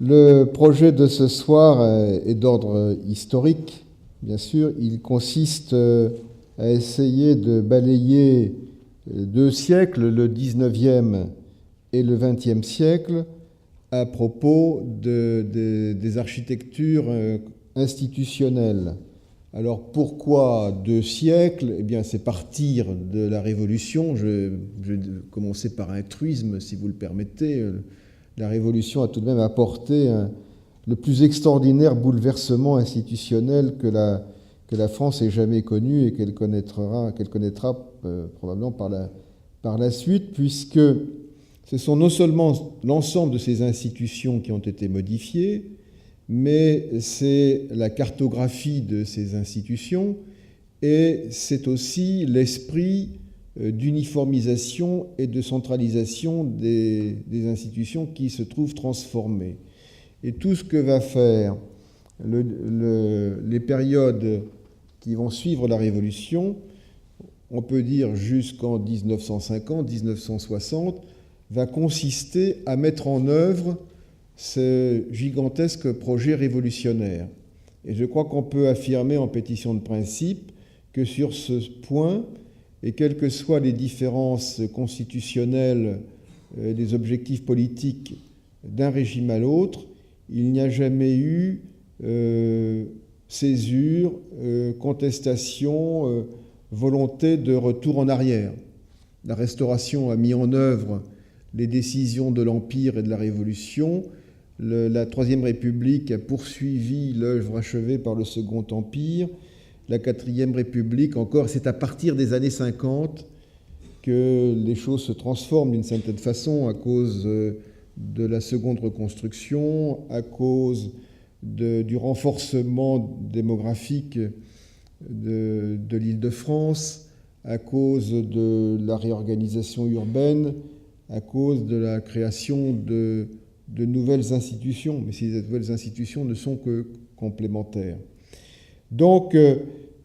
Le projet de ce soir est d'ordre historique, bien sûr. Il consiste à essayer de balayer 2 siècles, le 19e et le 20e siècle, à propos des architectures institutionnelles. Alors pourquoi 2 siècles? Eh bien, c'est partir de la Révolution. Je vais commencer par un truisme, si vous le permettez. La Révolution a tout de même apporté le plus extraordinaire bouleversement institutionnel que la France ait jamais connu et qu'elle connaîtra probablement par la suite, puisque ce sont non seulement l'ensemble de ces institutions qui ont été modifiées, mais c'est la cartographie de ces institutions et c'est aussi l'esprit d'uniformisation et de centralisation des institutions qui se trouvent transformées. Et tout ce que va faire les périodes qui vont suivre la Révolution, on peut dire jusqu'en 1950, 1960, va consister à mettre en œuvre ce gigantesque projet révolutionnaire. Et je crois qu'on peut affirmer en pétition de principe que sur ce point, et quelles que soient les différences constitutionnelles, les objectifs politiques d'un régime à l'autre, il n'y a jamais eu césure, contestation, volonté de retour en arrière. La Restauration a mis en œuvre les décisions de l'Empire et de la Révolution. La Troisième République a poursuivi l'œuvre achevée par le Second Empire. La Quatrième République, encore, c'est à partir des années 50 que les choses se transforment d'une certaine façon à cause de la Seconde Reconstruction, à cause du renforcement démographique de l'Île-de-France, à cause de la réorganisation urbaine, à cause de la création de nouvelles institutions. Mais ces nouvelles institutions ne sont que complémentaires. Donc,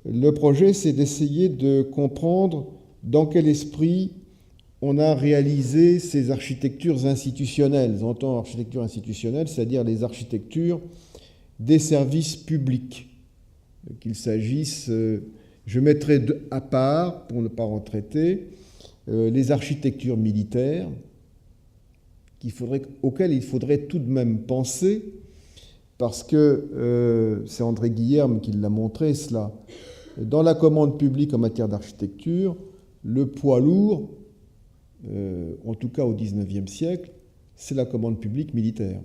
le projet, c'est d'essayer de comprendre dans quel esprit on a réalisé ces architectures institutionnelles. J'entends architecture institutionnelle, c'est-à-dire les architectures des services publics. Qu'il s'agisse, je mettrai à part, pour ne pas en traiter, les architectures militaires, auxquelles il faudrait tout de même penser, parce que c'est André Guillerme qui l'a montré cela. Dans la commande publique en matière d'architecture, le poids lourd, en tout cas au XIXe siècle, c'est la commande publique militaire.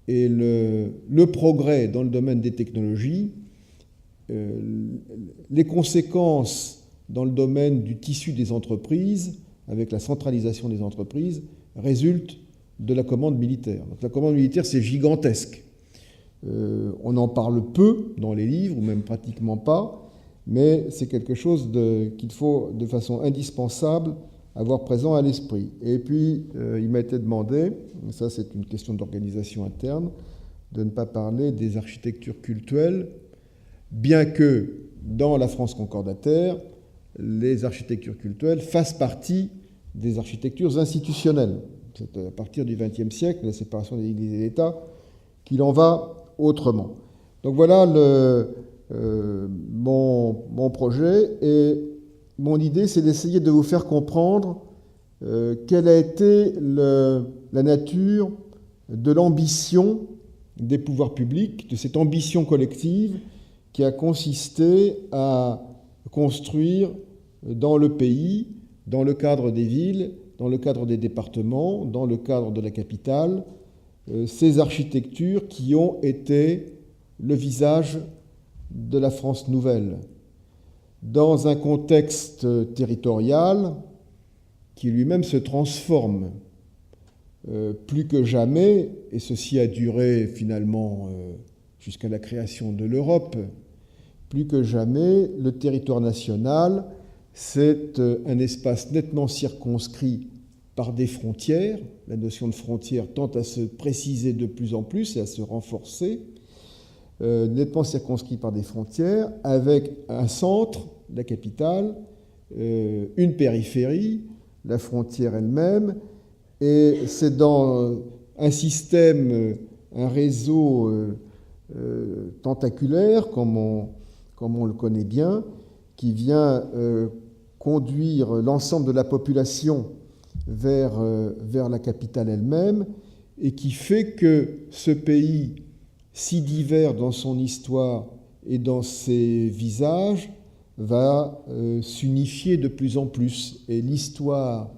Et le progrès dans le domaine des technologies, les conséquences dans le domaine du tissu des entreprises, avec la centralisation des entreprises, résultent de la commande militaire. Donc la commande militaire, c'est gigantesque. On en parle peu dans les livres, ou même pratiquement pas, mais c'est quelque chose qu'il faut, de façon indispensable, avoir présent à l'esprit. Et puis, il m'a été demandé, ça c'est une question d'organisation interne, de ne pas parler des architectures cultuelles, bien que dans la France concordataire, les architectures cultuelles fassent partie des architectures institutionnelles. C'est à partir du XXe siècle, la séparation des Églises et l'État, qu'il en va autrement. Donc voilà mon projet, et mon idée, c'est d'essayer de vous faire comprendre quelle a été la nature de l'ambition des pouvoirs publics, de cette ambition collective qui a consisté à construire dans le pays, dans le cadre des villes, dans le cadre des départements, dans le cadre de la capitale, ces architectures qui ont été le visage de la France nouvelle, dans un contexte territorial qui lui-même se transforme plus que jamais, et ceci a duré finalement jusqu'à la création de l'Europe. Plus que jamais, le territoire national, c'est un espace nettement circonscrit par des frontières. La notion de frontière tend à se préciser de plus en plus et à se renforcer. Nettement circonscrit par des frontières, avec un centre, la capitale, une périphérie, la frontière elle-même, et c'est dans un système un réseau tentaculaire, comme on le connaît bien, qui vient conduire l'ensemble de la population vers la capitale elle-même, et qui fait que ce pays, si divers dans son histoire et dans ses visages, va s'unifier de plus en plus. Et l'histoire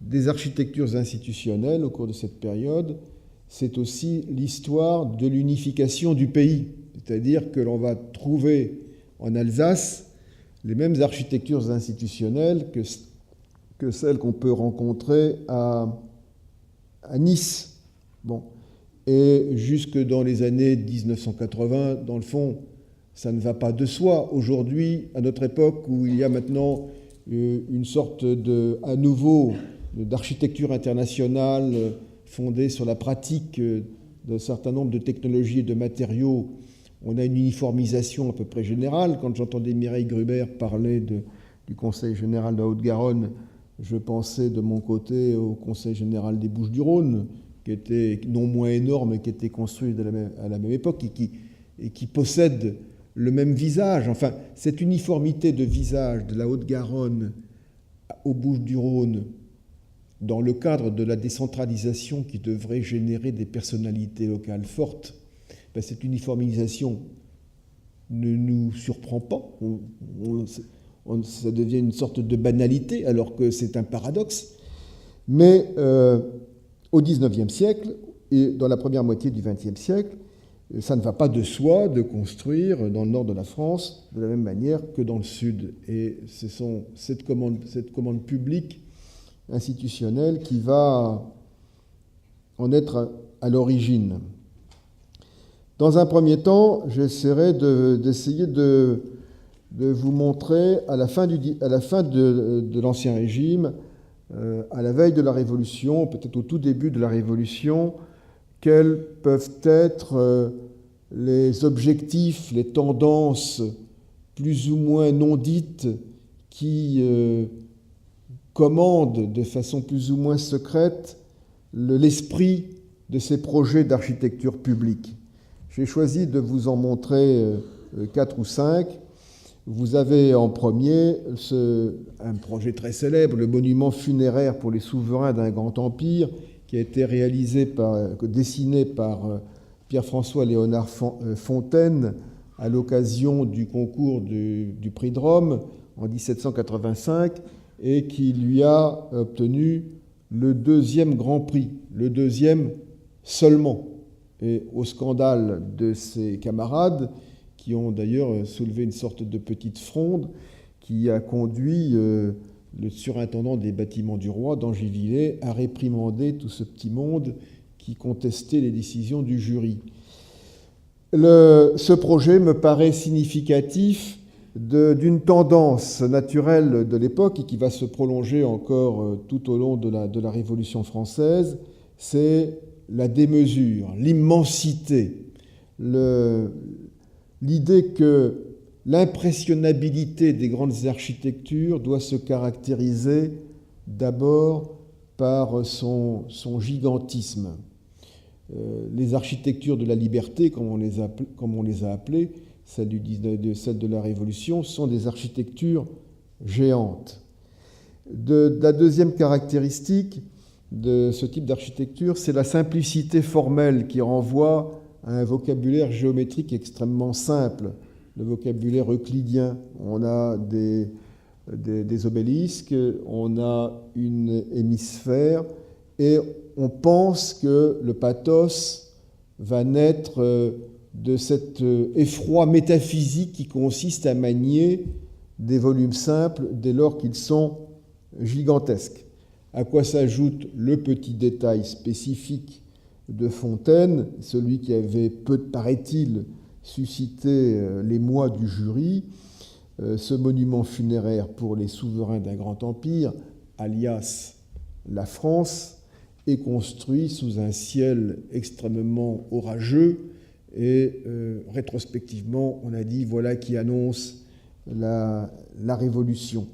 des architectures institutionnelles au cours de cette période, c'est aussi l'histoire de l'unification du pays. C'est-à-dire que l'on va trouver en Alsace les mêmes architectures institutionnelles que celles qu'on peut rencontrer à Nice. Bon. Et jusque dans les années 1980, dans le fond, ça ne va pas de soi. Aujourd'hui, à notre époque, où il y a maintenant une sorte à nouveau, d'architecture internationale fondée sur la pratique d'un certain nombre de technologies et de matériaux, on a une uniformisation à peu près générale. Quand j'entendais Mireille Gruber parler du Conseil général de la Haute-Garonne, je pensais de mon côté au Conseil général des Bouches-du-Rhône, qui était non moins énorme et qui était construit à la même époque et qui possède le même visage. Enfin, cette uniformité de visage de la Haute-Garonne aux Bouches-du-Rhône, dans le cadre de la décentralisation qui devrait générer des personnalités locales fortes, ben cette uniformisation ne nous surprend pas. Ça devient une sorte de banalité, alors que c'est un paradoxe. Mais au XIXe siècle et dans la première moitié du XXe siècle, ça ne va pas de soi de construire dans le nord de la France de la même manière que dans le sud. Et ce sont cette commande publique institutionnelle qui va en être à l'origine. Dans un premier temps, j'essaierai d'essayer de vous montrer à la fin de l'Ancien Régime, à la veille de la Révolution, peut-être au tout début de la Révolution, quels peuvent être les objectifs, les tendances plus ou moins non dites qui commandent de façon plus ou moins secrète l'esprit de ces projets d'architecture publique. J'ai choisi de vous en montrer 4 ou 5. Vous avez en premier un projet très célèbre, le monument funéraire pour les souverains d'un grand empire, qui a été dessiné par Pierre-François Léonard Fontaine à l'occasion du concours du prix de Rome en 1785 et qui lui a obtenu le 2e grand prix, le 2e seulement. Et au scandale de ses camarades, qui ont d'ailleurs soulevé une sorte de petite fronde qui a conduit le surintendant des bâtiments du roi, d'Angivillers, à réprimander tout ce petit monde qui contestait les décisions du jury. Ce projet me paraît significatif d'une tendance naturelle de l'époque et qui va se prolonger encore tout au long de la Révolution française, c'est la démesure, l'immensité, l'idée que l'impressionnabilité des grandes architectures doit se caractériser d'abord par son gigantisme. Les architectures de la liberté, comme on les a appelées, celles de la Révolution, sont des architectures géantes. La deuxième caractéristique de ce type d'architecture, c'est la simplicité formelle qui renvoie à un vocabulaire géométrique extrêmement simple, le vocabulaire euclidien. On a des obélisques, on a une hémisphère, et on pense que le pathos va naître de cet effroi métaphysique qui consiste à manier des volumes simples dès lors qu'ils sont gigantesques. À quoi s'ajoute le petit détail spécifique de Fontaine, celui qui avait, paraît-il, suscité l'émoi du jury, ce monument funéraire pour les souverains d'un grand empire, alias la France, est construit sous un ciel extrêmement orageux et rétrospectivement, on a dit, voilà qui annonce la Révolution.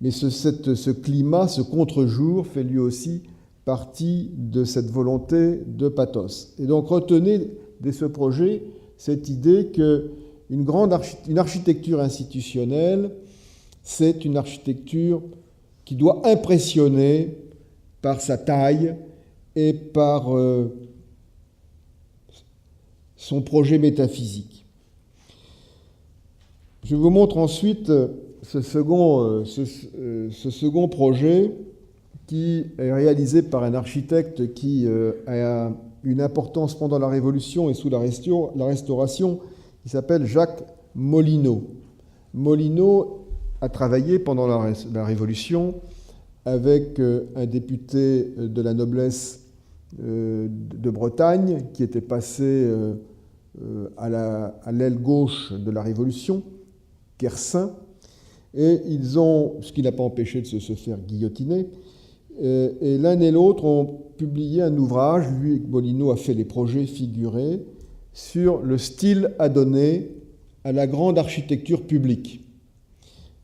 Mais ce climat, ce contre-jour, fait lui aussi partie de cette volonté de pathos. Et donc retenez dès ce projet cette idée qu'une une architecture institutionnelle, c'est une architecture qui doit impressionner par sa taille et par son projet métaphysique. Je vous montre ensuite ce second projet qui est réalisé par un architecte qui a une importance pendant la Révolution et sous la Restauration, qui s'appelle Jacques Molinot. Molinot a travaillé pendant la Révolution avec un député de la noblesse de Bretagne qui était passé à l'aile gauche de la Révolution, Kersin, et ils ont, ce qui n'a pas empêché de se faire guillotiner, et l'un et l'autre ont publié un ouvrage, lui, Molinot a fait les projets figurés, sur le style à donner à la grande architecture publique.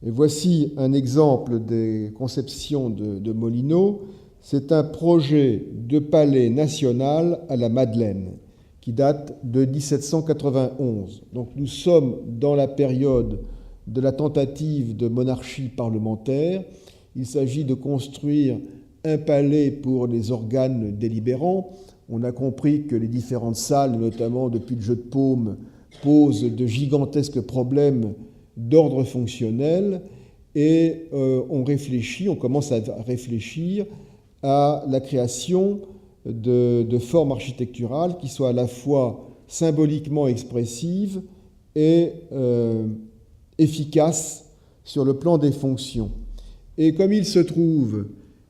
Et voici un exemple des conceptions de Molinot. C'est un projet de palais national à la Madeleine, qui date de 1791. Donc nous sommes dans la période de la tentative de monarchie parlementaire. Il s'agit de construire un palais pour les organes délibérants. On a compris que les différentes salles, notamment depuis le jeu de paume, posent de gigantesques problèmes d'ordre fonctionnel, et on commence à réfléchir à la création de formes architecturales qui soient à la fois symboliquement expressives et efficaces sur le plan des fonctions. Et comme il se trouve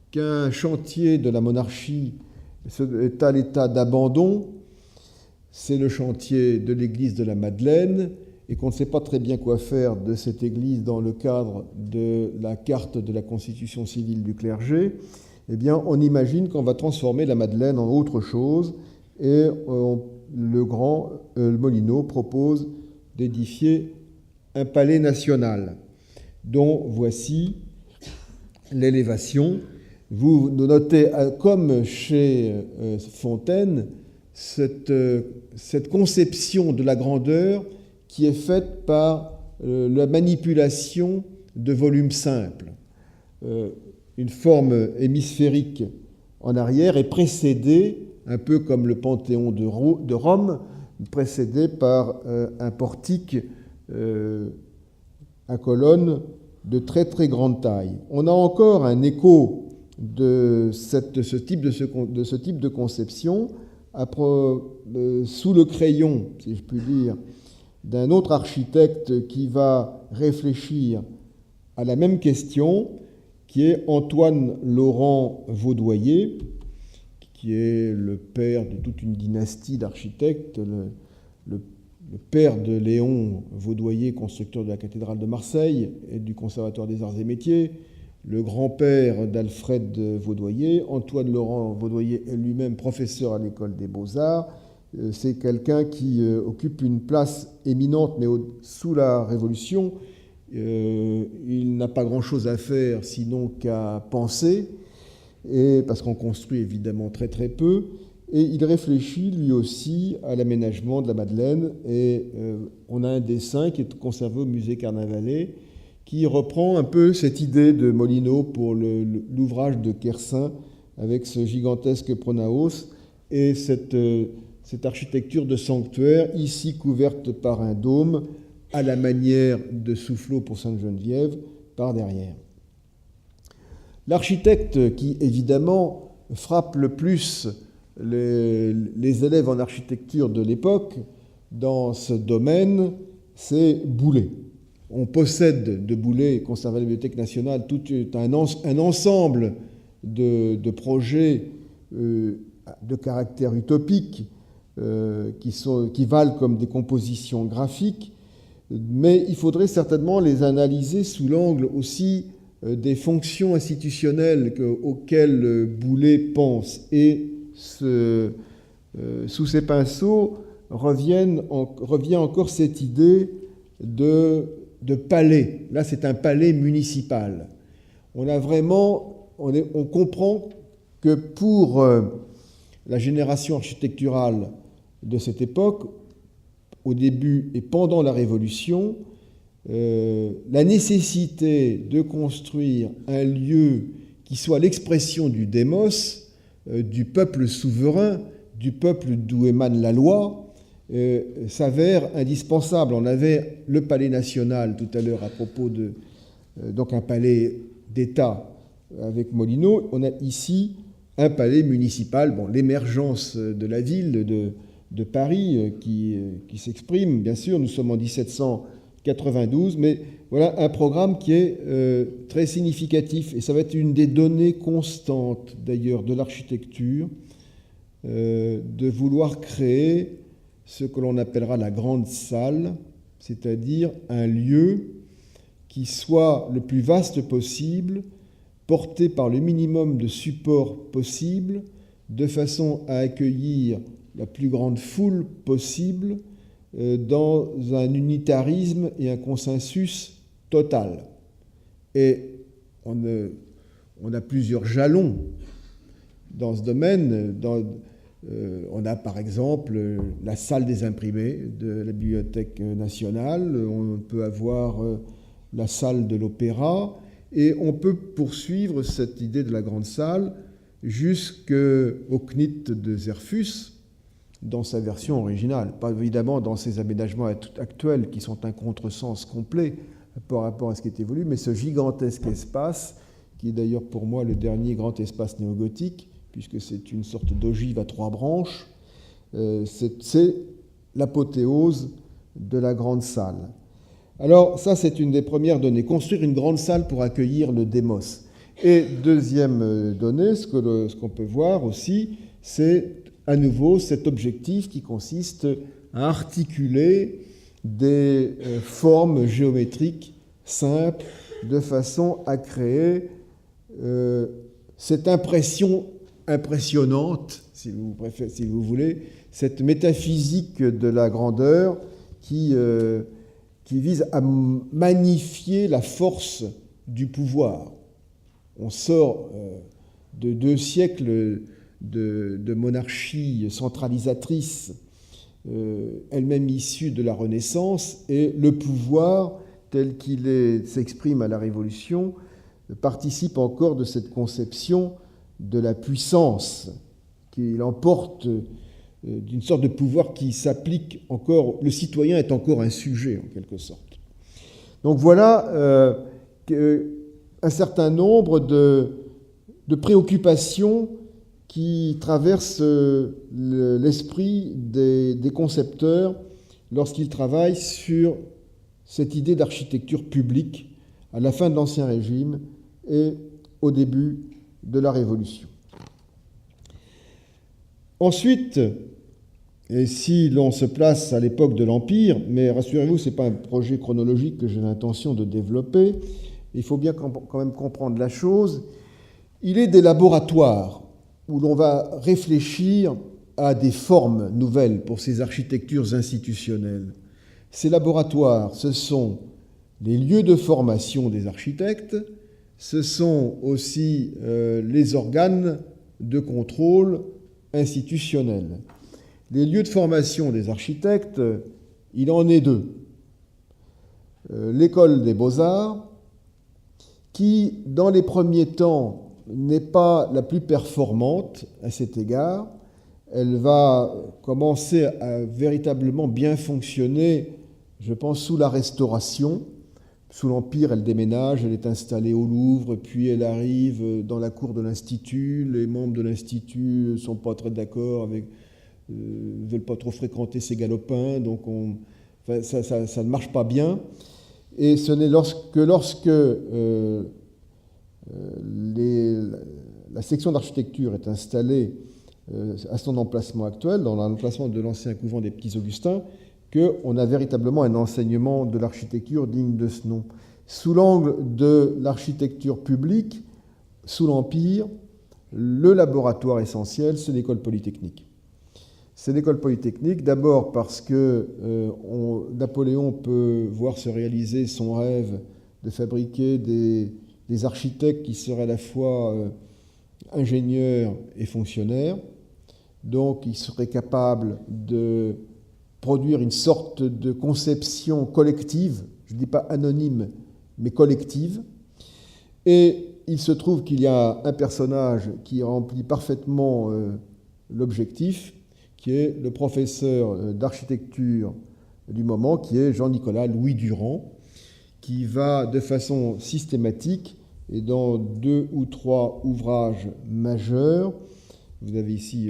qu'un chantier de la monarchie est à l'état d'abandon, c'est le chantier de l'église de la Madeleine, et qu'on ne sait pas très bien quoi faire de cette église dans le cadre de la carte de la constitution civile du clergé, eh bien, on imagine qu'on va transformer la Madeleine en autre chose, et le Molinot propose d'édifier un palais national, dont voici l'élévation. Vous notez, comme chez Fontaine, cette conception de la grandeur qui est faite par la manipulation de volumes simples. Une forme hémisphérique en arrière est précédée, un peu comme le Panthéon de Rome, précédée par un portique à colonnes de très très grande taille. On a encore un écho de ce type de conception sous le crayon, si je puis dire, d'un autre architecte qui va réfléchir à la même question, qui est Antoine Laurent Vaudoyer, qui est le père de toute une dynastie d'architectes, le père de Léon Vaudoyer, constructeur de la cathédrale de Marseille et du Conservatoire des Arts et Métiers, le grand-père d'Alfred Vaudoyer. Antoine Laurent Vaudoyer est lui-même professeur à l'École des Beaux-Arts. C'est quelqu'un qui occupe une place éminente, mais sous la Révolution, il n'a pas grand-chose à faire sinon qu'à penser, parce qu'on construit évidemment très très peu, et il réfléchit lui aussi à l'aménagement de la Madeleine, et on a un dessin qui est conservé au musée Carnavalet, qui reprend un peu cette idée de Molinot pour l'ouvrage de Kersin, avec ce gigantesque pronaos, et cette architecture de sanctuaire, ici couverte par un dôme, à la manière de Soufflot pour Sainte-Geneviève, par derrière. L'architecte qui, évidemment, frappe le plus les élèves en architecture de l'époque, dans ce domaine, c'est Boullée. On possède de Boullée, conservé à la Bibliothèque nationale, tout un ensemble de projets de caractère utopique qui valent comme des compositions graphiques, mais il faudrait certainement les analyser sous l'angle aussi des fonctions institutionnelles auxquelles Boullée pense. Et sous ces pinceaux revient encore cette idée de palais. Là, c'est un palais municipal. On comprend que pour la génération architecturale de cette époque, au début et pendant la Révolution, la nécessité de construire un lieu qui soit l'expression du démos, du peuple souverain, du peuple d'où émane la loi, s'avère indispensable. On avait le palais national tout à l'heure à propos de donc un palais d'État avec Molinos. On a ici un palais municipal. Bon, l'émergence de la ville de Paris qui s'exprime, bien sûr, nous sommes en 1792, mais voilà un programme qui est très significatif, et ça va être une des données constantes d'ailleurs de l'architecture, de vouloir créer ce que l'on appellera la grande salle, c'est-à-dire un lieu qui soit le plus vaste possible, porté par le minimum de supports possible, de façon à accueillir la plus grande foule possible dans un unitarisme et un consensus total. Et on a plusieurs jalons dans ce domaine. On a par exemple la salle des imprimés de la Bibliothèque nationale, on peut avoir la salle de l'opéra, et on peut poursuivre cette idée de la grande salle jusqu'au CNIT de Zerfus, dans sa version originale, pas évidemment dans ses aménagements actuels qui sont un contresens complet par rapport à ce qui était voulu, mais ce gigantesque espace, qui est d'ailleurs pour moi le dernier grand espace néogothique, puisque c'est une sorte d'ogive à 3 branches, c'est l'apothéose de la grande salle. Alors ça, c'est une des premières données, construire une grande salle pour accueillir le démos. Et deuxième donnée, ce qu'on peut voir aussi, c'est à nouveau cet objectif qui consiste à articuler des formes géométriques simples de façon à créer cette impression impressionnante, si vous voulez, cette métaphysique de la grandeur qui vise à magnifier la force du pouvoir. On sort de 2 siècles de monarchie centralisatrice, elle-même issue de la Renaissance, et le pouvoir, tel qu'il s'exprime à la Révolution, participe encore de cette conception de la puissance, qui l'emporte d'une sorte de pouvoir qui s'applique encore, le citoyen est encore un sujet en quelque sorte. Donc voilà un certain nombre de préoccupations qui traversent l'esprit des concepteurs lorsqu'ils travaillent sur cette idée d'architecture publique à la fin de l'Ancien Régime et au début de la Révolution. Ensuite, et si l'on se place à l'époque de l'Empire, mais rassurez-vous, ce n'est pas un projet chronologique que j'ai l'intention de développer, il faut bien quand même comprendre la chose, il est des laboratoires où l'on va réfléchir à des formes nouvelles pour ces architectures institutionnelles. Ces laboratoires, ce sont les lieux de formation des architectes, ce sont aussi les organes de contrôle institutionnels. Les lieux de formation des architectes, il en est 2. L'école des beaux-arts, qui, dans les premiers temps, n'est pas la plus performante à cet égard. Elle va commencer à véritablement bien fonctionner, je pense, sous la Restauration. Sous l'Empire, elle déménage, elle est installée au Louvre, puis elle arrive dans la cour de l'Institut. Les membres de l'Institut ne sont pas très d'accord avec... ne veulent pas trop fréquenter ces galopins, donc ça ne marche pas bien. Et ce n'est lorsque la section d'architecture est installée à son emplacement actuel, dans l'emplacement de l'ancien couvent des Petits Augustins, qu'on a véritablement un enseignement de l'architecture digne de ce nom. Sous l'angle de l'architecture publique, sous l'Empire, le laboratoire essentiel, c'est l'école polytechnique. C'est l'école polytechnique, d'abord parce que Napoléon peut voir se réaliser son rêve de fabriquer des architectes qui seraient à la fois ingénieurs et fonctionnaires. Donc il serait capable de produire une sorte de conception collective, je ne dis pas anonyme, mais collective. Et il se trouve qu'il y a un personnage qui remplit parfaitement l'objectif, qui est le professeur d'architecture du moment, qui est Jean-Nicolas Louis Durand, qui va de façon systématique, et dans 2 ou 3 ouvrages majeurs, vous avez ici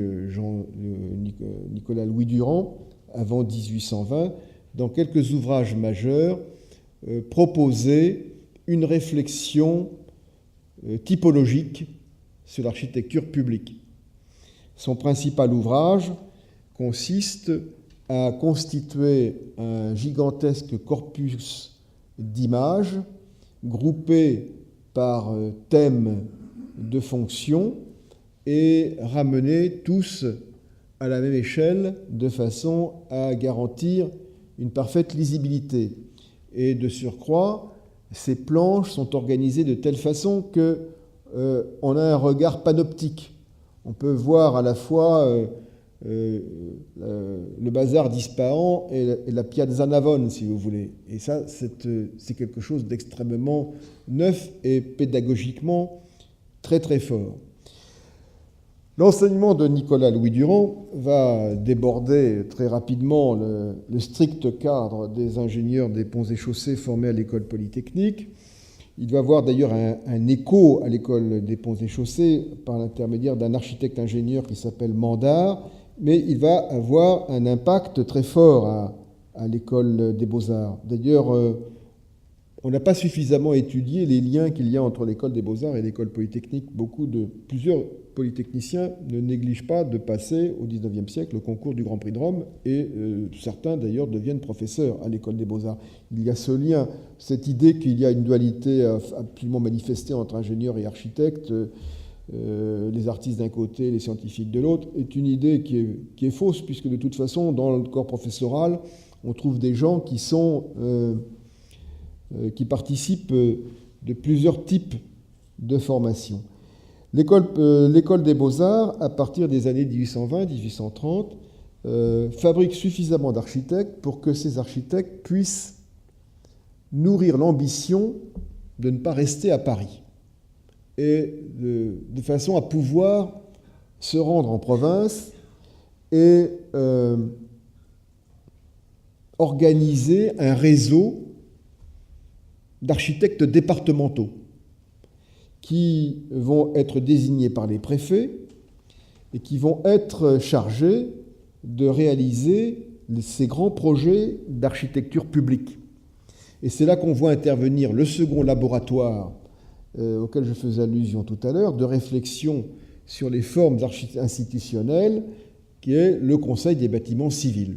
Nicolas Louis Durand, avant 1820, dans quelques ouvrages majeurs, proposer une réflexion typologique sur l'architecture publique. Son principal ouvrage consiste à constituer un gigantesque corpus d'images groupées par thème de fonction et ramener tous à la même échelle de façon à garantir une parfaite lisibilité. Et de surcroît, ces planches sont organisées de telle façon qu'on a un regard panoptique. On peut voir à la fois le bazar d'Ispahan et la Piazza Navone, si vous voulez. Et ça, c'est quelque chose d'extrêmement neuf et pédagogiquement très très fort. L'enseignement de Nicolas Louis Durand va déborder très rapidement le strict cadre des ingénieurs des ponts et chaussées formés à l'école polytechnique. Il va avoir d'ailleurs un écho à l'école des ponts et chaussées par l'intermédiaire d'un architecte-ingénieur qui s'appelle Mandar, mais il va avoir un impact très fort à l'école des beaux-arts. D'ailleurs, on n'a pas suffisamment étudié les liens qu'il y a entre l'école des beaux-arts et l'école polytechnique. Plusieurs polytechniciens ne négligent pas de passer au XIXe siècle le concours du Grand Prix de Rome, et certains d'ailleurs deviennent professeurs à l'école des beaux-arts. Il y a ce lien, cette idée qu'il y a une dualité absolument manifestée entre ingénieurs et architectes, les artistes d'un côté, les scientifiques de l'autre, est une idée qui est fausse, puisque de toute façon, dans le corps professoral, on trouve des gens qui participent de plusieurs types de formations. L'école des beaux-arts, à partir des années 1820-1830, fabrique suffisamment d'architectes pour que ces architectes puissent nourrir l'ambition de ne pas rester à Paris, et de façon à pouvoir se rendre en province et organiser un réseau d'architectes départementaux qui vont être désignés par les préfets et qui vont être chargés de réaliser ces grands projets d'architecture publique. Et c'est là qu'on voit intervenir le second laboratoire auquel je faisais allusion tout à l'heure, de réflexion sur les formes institutionnelles, qui est le Conseil des bâtiments civils.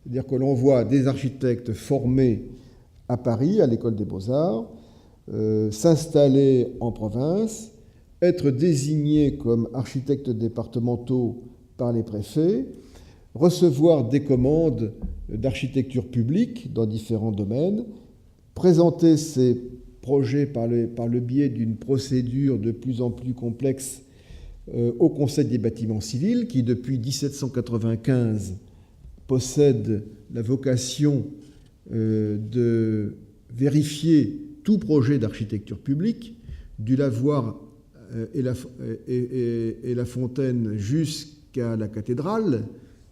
C'est-à-dire que l'on voit des architectes formés à Paris, à l'école des beaux-arts, s'installer en province, être désignés comme architectes départementaux par les préfets, recevoir des commandes d'architecture publique dans différents domaines, présenter ces projets par le biais d'une procédure de plus en plus complexe au Conseil des bâtiments civils, qui depuis 1795 possède la vocation de vérifier tout projet d'architecture publique, du lavoir et la fontaine jusqu'à la cathédrale,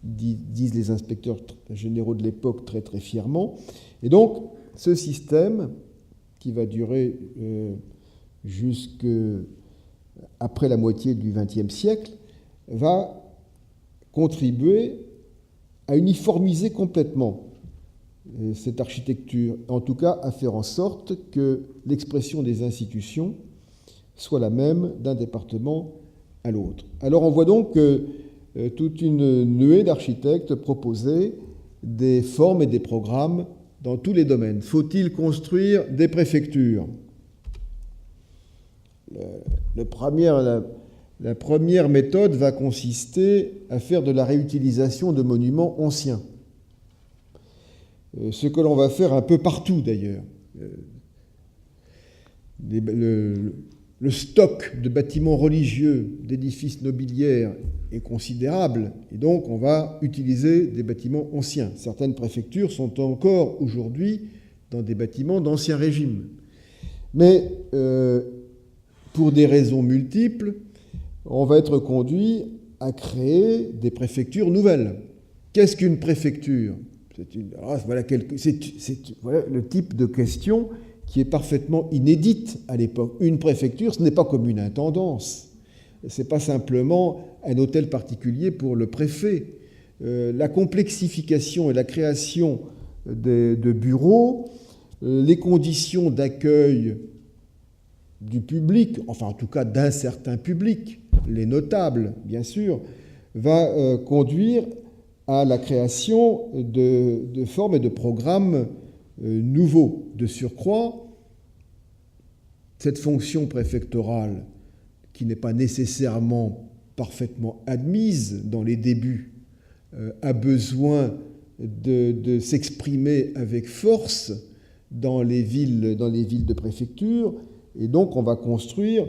disent les inspecteurs généraux de l'époque très très fièrement. Et donc, ce système, qui va durer jusqu'après la moitié du XXe siècle, va contribuer à uniformiser complètement cette architecture, en tout cas à faire en sorte que l'expression des institutions soit la même d'un département à l'autre. Alors on voit donc toute une nuée d'architectes proposer des formes et des programmes dans tous les domaines. Faut-il construire des préfectures ? La première méthode va consister à faire de la réutilisation de monuments anciens. Ce que l'on va faire un peu partout d'ailleurs. le stock de bâtiments religieux, d'édifices nobiliaires est considérable, et donc on va utiliser des bâtiments anciens. Certaines préfectures sont encore aujourd'hui dans des bâtiments d'Ancien Régime. Mais pour des raisons multiples, on va être conduit à créer des préfectures nouvelles. Qu'est-ce qu'une préfecture ? Voilà le type de question qui est parfaitement inédite à l'époque. Une préfecture, ce n'est pas comme une intendance. Ce n'est pas simplement un hôtel particulier pour le préfet. La complexification et la création de bureaux, les conditions d'accueil du public, enfin en tout cas d'un certain public, les notables bien sûr, va conduire à la création de formes et de programmes nouveaux. De surcroît, cette fonction préfectorale, qui n'est pas nécessairement parfaitement admise dans les débuts, a besoin de s'exprimer avec force dans les villes de préfecture, et donc on va construire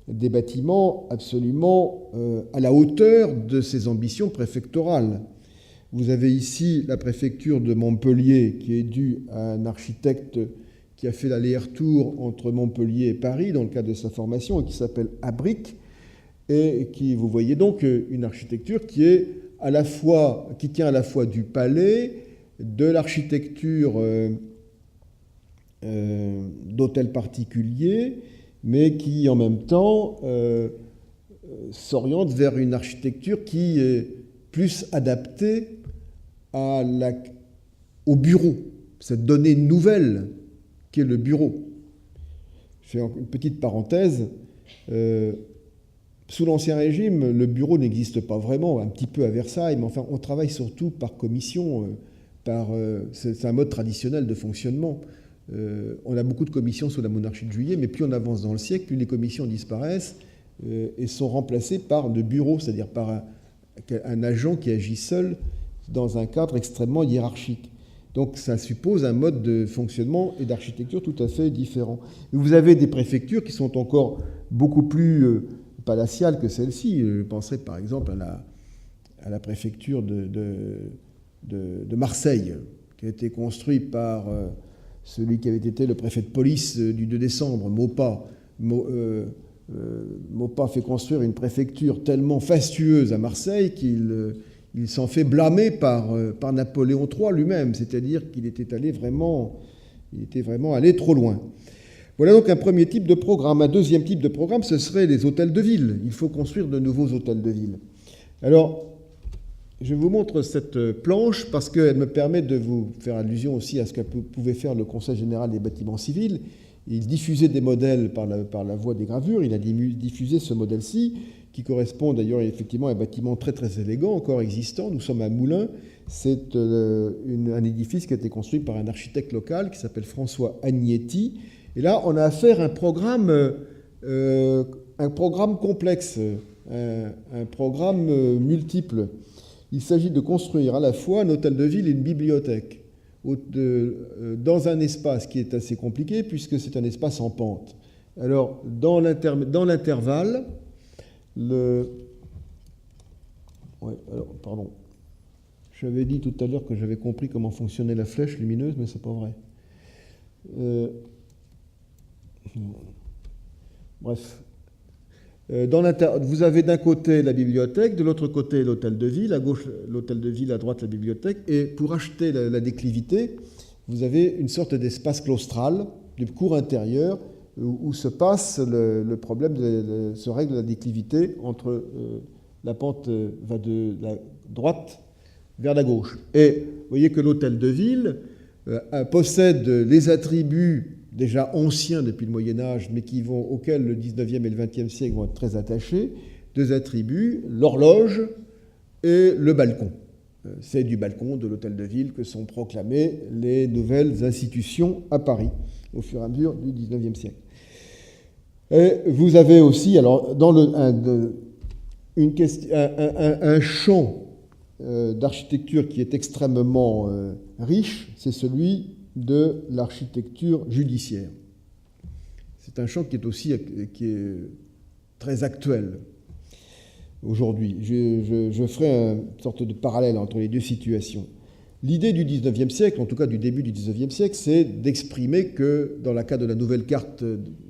des bâtiments absolument à la hauteur de ces ambitions préfectorales. Vous avez ici la préfecture de Montpellier, qui est due à un architecte qui a fait l'aller-retour entre Montpellier et Paris dans le cadre de sa formation, et qui s'appelle Abric, et qui, vous voyez donc, une architecture qui tient à la fois du palais, de l'architecture d'hôtels particuliers, mais qui en même temps s'oriente vers une architecture qui est plus adaptée au bureau, cette donnée nouvelle qu'est le bureau. Je fais une petite parenthèse. Sous l'Ancien Régime, le bureau n'existe pas vraiment, un petit peu à Versailles, mais enfin, on travaille surtout par commission, c'est un mode traditionnel de fonctionnement. On a beaucoup de commissions sous la monarchie de Juillet, mais plus on avance dans le siècle, plus les commissions disparaissent et sont remplacées par de bureaux, c'est-à-dire par un agent qui agit seul dans un cadre extrêmement hiérarchique. Donc ça suppose un mode de fonctionnement et d'architecture tout à fait différent. Vous avez des préfectures qui sont encore beaucoup plus palatiales que celle-ci. Je penserais par exemple à la préfecture de Marseille, qui a été construite par celui qui avait été le préfet de police du 2 décembre, Maupas. Maupas fait construire une préfecture tellement fastueuse à Marseille qu'il s'en fait blâmer par Napoléon III lui-même, c'est-à-dire qu'il était vraiment allé trop loin. Voilà donc un premier type de programme. Un deuxième type de programme, ce serait les hôtels de ville. Il faut construire de nouveaux hôtels de ville. Alors, je vous montre cette planche parce qu'elle me permet de vous faire allusion aussi à ce que pouvait faire le Conseil général des bâtiments civils. Il diffusait des modèles par la voie des gravures. Il a diffusé ce modèle-ci, qui correspond d'ailleurs effectivement à un bâtiment très très élégant, encore existant. Nous sommes à Moulins. C'est un édifice qui a été construit par un architecte local qui s'appelle François Agnetti. Et là, on a affaire à un programme complexe, un programme multiple. Il s'agit de construire à la fois un hôtel de ville et une bibliothèque dans un espace qui est assez compliqué puisque c'est un espace en pente. Alors, dans l'intervalle, pardon. J'avais dit tout à l'heure que j'avais compris comment fonctionnait la flèche lumineuse, mais c'est pas vrai. Bref. Vous avez d'un côté la bibliothèque, de l'autre côté l'hôtel de ville, à gauche l'hôtel de ville, à droite la bibliothèque, et pour acheter la déclivité, vous avez une sorte d'espace claustral, de cour intérieure, où se passe le problème, se règle la déclivité entre la pente va de la droite vers la gauche. Et vous voyez que l'hôtel de ville possède les attributs déjà anciens depuis le Moyen-Âge, mais auxquels le 19e et le 20e siècle vont être très attachés, deux attributs, l'horloge et le balcon. C'est du balcon de l'hôtel de ville que sont proclamées les nouvelles institutions à Paris, au fur et à mesure du 19e siècle. Et vous avez aussi, alors, dans un champ d'architecture qui est extrêmement riche, c'est celui de l'architecture judiciaire. c'est un champ qui est aussi très actuel aujourd'hui. Je ferai une sorte de parallèle entre les deux situations. L'idée du XIXe siècle, en tout cas du début du XIXe siècle, c'est d'exprimer que, dans le cadre de la nouvelle carte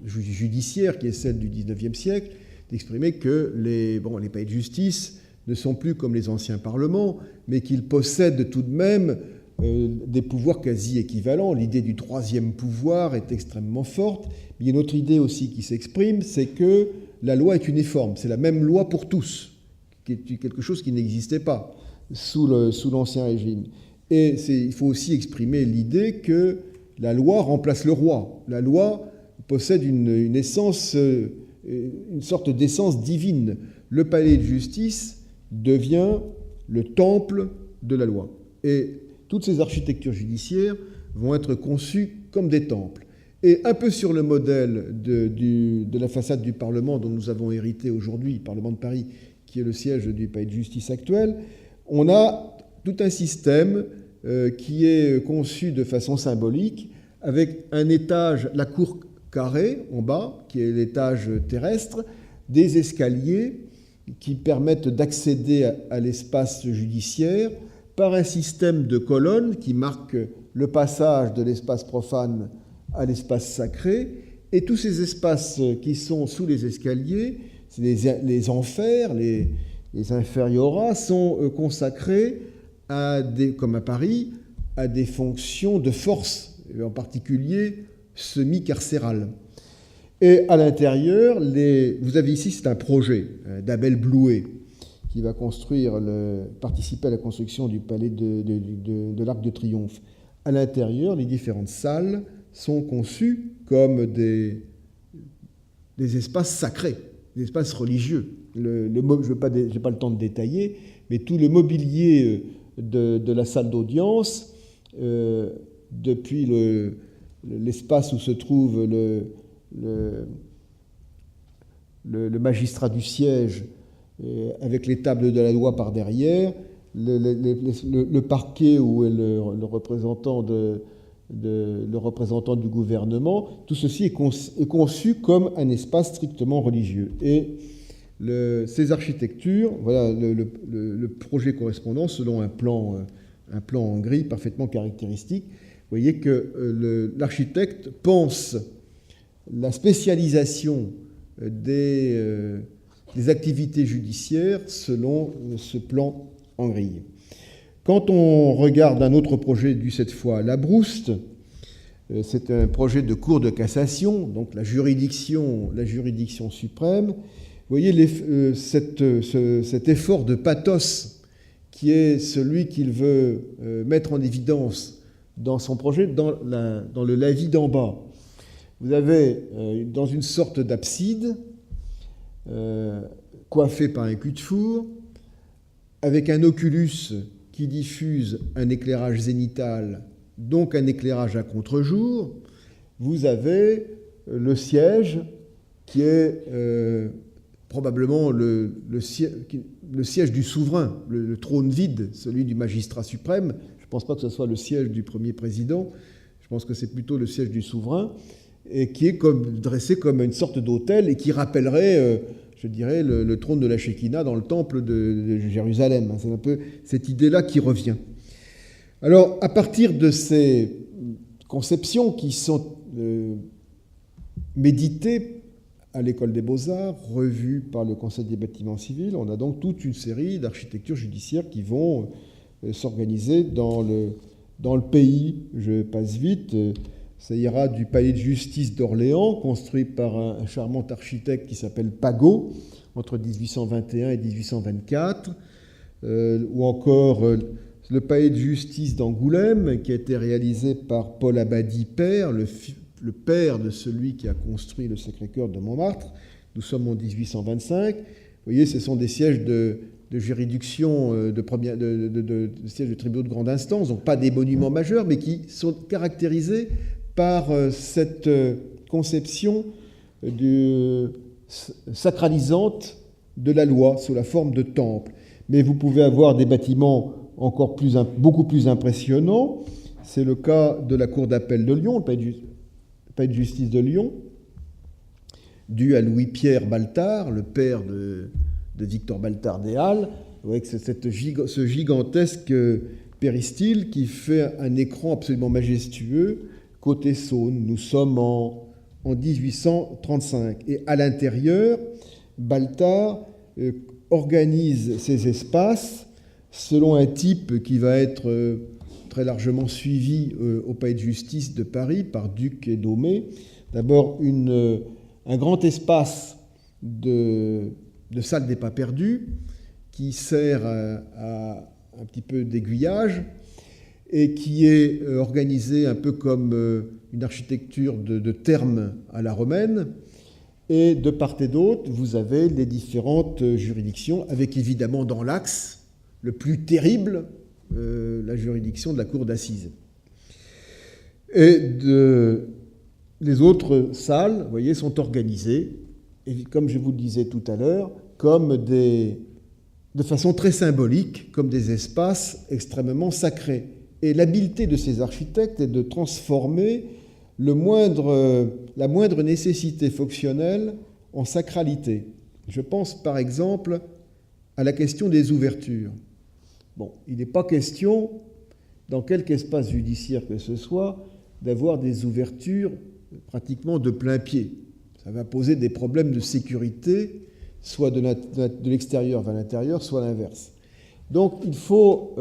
judiciaire, qui est celle du XIXe siècle, d'exprimer que les palais de justice ne sont plus comme les anciens parlements, mais qu'ils possèdent tout de même des pouvoirs quasi équivalents. L'idée du troisième pouvoir est extrêmement forte. Il y a une autre idée aussi qui s'exprime, c'est que la loi est uniforme. C'est la même loi pour tous, qui est quelque chose qui n'existait pas sous l'Ancien Régime. Et il faut aussi exprimer l'idée que la loi remplace le roi. La loi possède une essence, une sorte d'essence divine. Le palais de justice devient le temple de la loi. Et toutes ces architectures judiciaires vont être conçues comme des temples. Et un peu sur le modèle de la façade du Parlement dont nous avons hérité aujourd'hui, le Parlement de Paris, qui est le siège du palais de justice actuel, on a tout un système qui est conçu de façon symbolique, avec un étage, la cour carrée en bas, qui est l'étage terrestre, des escaliers qui permettent d'accéder à l'espace judiciaire par un système de colonnes qui marque le passage de l'espace profane à l'espace sacré. Et tous ces espaces qui sont sous les escaliers, les enfers, les inferiora, sont consacrés comme à Paris, à des fonctions de force, en particulier semi-carcérales. Et à l'intérieur, vous avez ici, c'est un projet d'Abel Blouet, qui va participer à la construction du palais de l'Arc de Triomphe. À l'intérieur, les différentes salles sont conçues comme des espaces sacrés, des espaces religieux. Je n'ai pas le temps de détailler, mais tout le mobilier de la salle d'audience, depuis l'espace où se trouve le magistrat du siège, avec les tables de la loi par derrière, le parquet où est le représentant du gouvernement, tout ceci est conçu comme un espace strictement religieux. Et ces architectures, voilà le projet correspondant selon un plan en gris parfaitement caractéristique. Vous voyez que l'architecte pense la spécialisation des activités judiciaires selon ce plan en grille. Quand on regarde un autre projet dû cette fois à Labrouste, c'est un projet de cour de cassation, donc la juridiction suprême. Vous voyez cet effort de pathos qui est celui qu'il veut mettre en évidence dans son projet, dans le lavis d'en bas. Vous avez, dans une sorte d'abside, coiffée par un cul-de-four, avec un oculus qui diffuse un éclairage zénital, donc un éclairage à contre-jour, vous avez le siège qui est probablement le siège du souverain, le trône vide, celui du magistrat suprême. Je ne pense pas que ce soit le siège du premier président, je pense que c'est plutôt le siège du souverain, et qui est dressé comme une sorte d'autel et qui rappellerait, je dirais, le trône de la Shekinah dans le temple de Jérusalem. C'est un peu cette idée-là qui revient. Alors, à partir de ces conceptions qui sont méditées à l'École des Beaux-Arts, revues par le Conseil des bâtiments civils, on a donc toute une série d'architectures judiciaires qui vont s'organiser dans le pays. Je passe vite. Ça ira du palais de justice d'Orléans, construit par un charmant architecte qui s'appelle Pagot, entre 1821 et 1824, ou encore le palais de justice d'Angoulême, qui a été réalisé par Paul Abadie père, le père de celui qui a construit le Sacré-Cœur de Montmartre. Nous sommes en 1825. Vous voyez, ce sont des sièges de juridiction, sièges de tribunaux de grande instance, donc pas des monuments majeurs, mais qui sont caractérisés par cette conception sacralisante de la loi sous la forme de temple. Mais vous pouvez avoir des bâtiments beaucoup plus impressionnants. C'est le cas de la Cour d'appel de Lyon, le palais de justice de Lyon, due à Louis-Pierre Baltard, le père de Victor Baltard des Halles. Vous voyez que c'est ce gigantesque péristyle qui fait un écran absolument majestueux côté Saône. Nous sommes en 1835. Et à l'intérieur, Baltard organise ces espaces selon un type qui va être très largement suivi au Palais de Justice de Paris par Duc et Domé. D'abord, un grand espace de salle des pas perdus qui sert à un petit peu d'aiguillage et qui est organisé un peu comme une architecture de thermes à la romaine. Et de part et d'autre, vous avez les différentes juridictions, avec évidemment dans l'axe le plus terrible, la juridiction de la cour d'assises. Et les autres salles, vous voyez, sont organisées, et comme je vous le disais tout à l'heure, comme de façon très symbolique, comme des espaces extrêmement sacrés. Et l'habileté de ces architectes est de transformer la moindre nécessité fonctionnelle en sacralité. Je pense par exemple à la question des ouvertures. Bon, il n'est pas question, dans quelque espace judiciaire que ce soit, d'avoir des ouvertures pratiquement de plein pied. Ça va poser des problèmes de sécurité, soit de l'extérieur vers l'intérieur, soit l'inverse. Donc il faut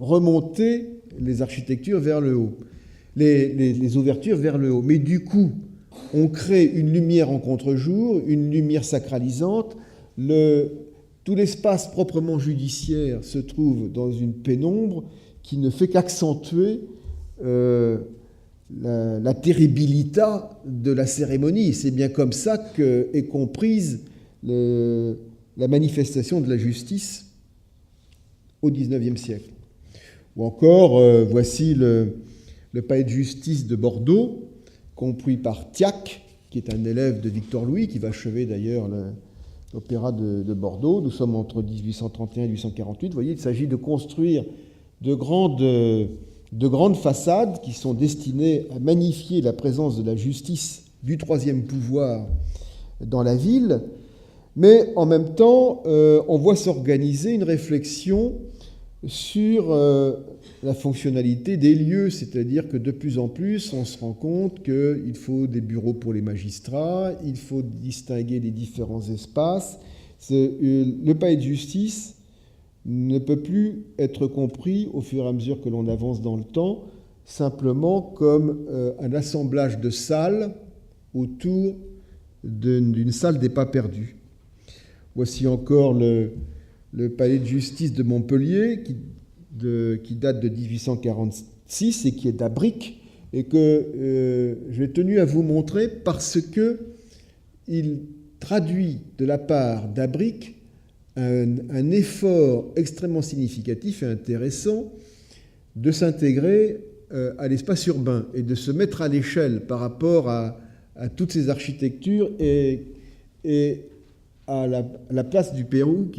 remonter les architectures vers le haut, les ouvertures vers le haut. Mais du coup, on crée une lumière en contre-jour, une lumière sacralisante. Tout l'espace proprement judiciaire se trouve dans une pénombre qui ne fait qu'accentuer la terribilità de la cérémonie. C'est bien comme ça qu'est comprise la manifestation de la justice au XIXe siècle. Ou encore, voici le palais de justice de Bordeaux, compris par Thiac, qui est un élève de Victor Louis, qui va achever d'ailleurs l'opéra de Bordeaux. Nous sommes entre 1831 et 1848. Vous voyez, il s'agit de construire de grandes façades qui sont destinées à magnifier la présence de la justice du troisième pouvoir dans la ville. Mais en même temps, on voit s'organiser une réflexion sur la fonctionnalité des lieux, c'est-à-dire que de plus en plus, on se rend compte qu'il faut des bureaux pour les magistrats, il faut distinguer les différents espaces. Le palais de justice ne peut plus être compris au fur et à mesure que l'on avance dans le temps, simplement comme un assemblage de salles autour d'une salle des pas perdus. Voici encore le palais de justice de Montpellier, qui date de 1846 et qui est d'Abric, et que j'ai tenu à vous montrer parce qu'il traduit de la part d'Abric un effort extrêmement significatif et intéressant de s'intégrer à l'espace urbain et de se mettre à l'échelle par rapport à toutes ces architectures et à la place du Pérou,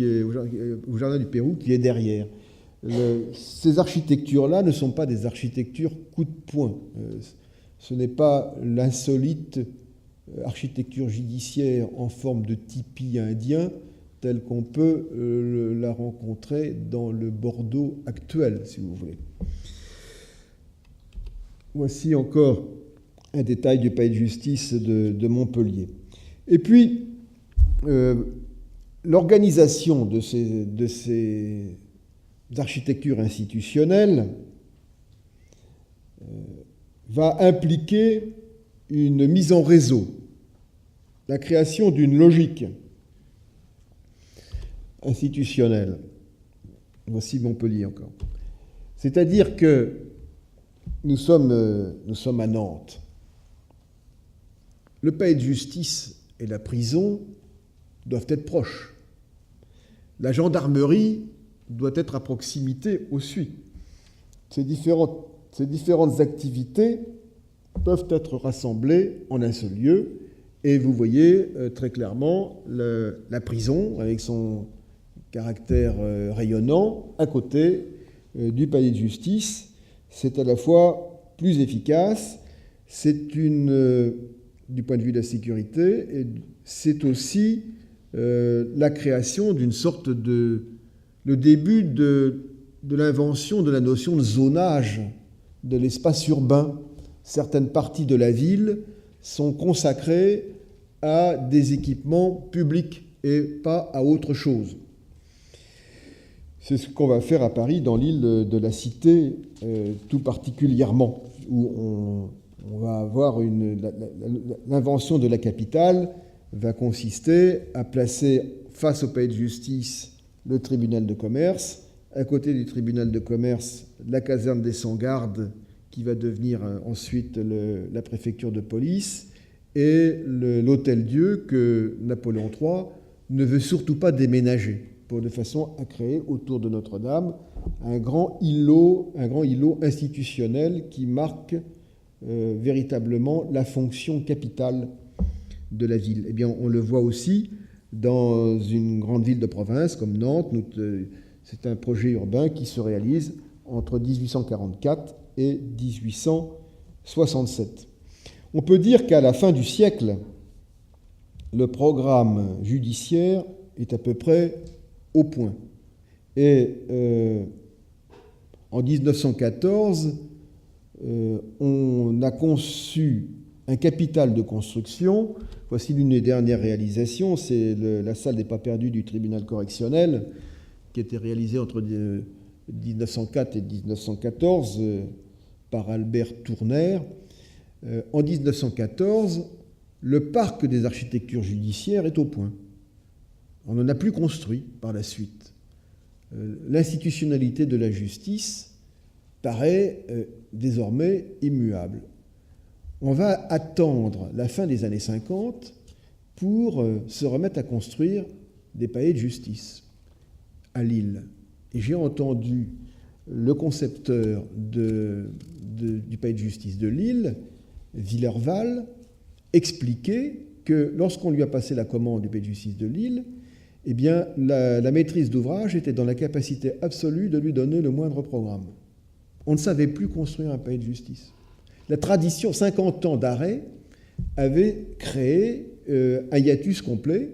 au jardin du Pérou, qui est derrière. Ces architectures-là ne sont pas des architectures coup de poing. Ce n'est pas l'insolite architecture judiciaire en forme de tipi indien telle qu'on peut la rencontrer dans le Bordeaux actuel, si vous voulez. Voici encore un détail du palais de justice de Montpellier. Et puis, l'organisation de ces architectures institutionnelles va impliquer une mise en réseau, la création d'une logique institutionnelle. Voici Montpellier encore. C'est-à-dire que nous sommes à Nantes. Le palais de justice et la prison doivent être proches. La gendarmerie doit être à proximité aussi. Ces différentes activités peuvent être rassemblées en un seul lieu. Et vous voyez très clairement la prison, avec son caractère rayonnant, à côté du palais de justice. C'est à la fois plus efficace, c'est une du point de vue de la sécurité, et c'est aussi la création d'une sorte le début de l'invention de la notion de zonage de l'espace urbain. Certaines parties de la ville sont consacrées à des équipements publics et pas à autre chose. C'est ce qu'on va faire à Paris, dans l'île de la Cité, tout particulièrement, où on va avoir l'invention de la capitale va consister à placer face au palais de justice le tribunal de commerce, à côté du tribunal de commerce la caserne des 100 gardes qui va devenir ensuite la préfecture de police, et l'hôtel-Dieu que Napoléon III ne veut surtout pas déménager, de façon à créer autour de Notre-Dame un grand îlot institutionnel qui marque véritablement la fonction capitale de la ville. Eh bien, on le voit aussi dans une grande ville de province comme Nantes. C'est un projet urbain qui se réalise entre 1844 et 1867. On peut dire qu'à la fin du siècle, le programme judiciaire est à peu près au point. Et en 1914, on a conçu un capital de construction. Voici l'une des dernières réalisations, c'est la salle des pas perdus du tribunal correctionnel, qui a été réalisée entre 1904 et 1914 par Albert Tournaire. En 1914, le parc des architectures judiciaires est au point. On n'en a plus construit par la suite. L'institutionnalité de la justice paraît désormais immuable. On va attendre la fin des années 50 pour se remettre à construire des palais de justice à Lille. Et j'ai entendu le concepteur du palais de justice de Lille, Villerval, expliquer que lorsqu'on lui a passé la commande du palais de justice de Lille, eh bien, la maîtrise d'ouvrage était dans la capacité absolue de lui donner le moindre programme. On ne savait plus construire un palais de justice. La tradition, 50 ans d'arrêt, avait créé un hiatus complet.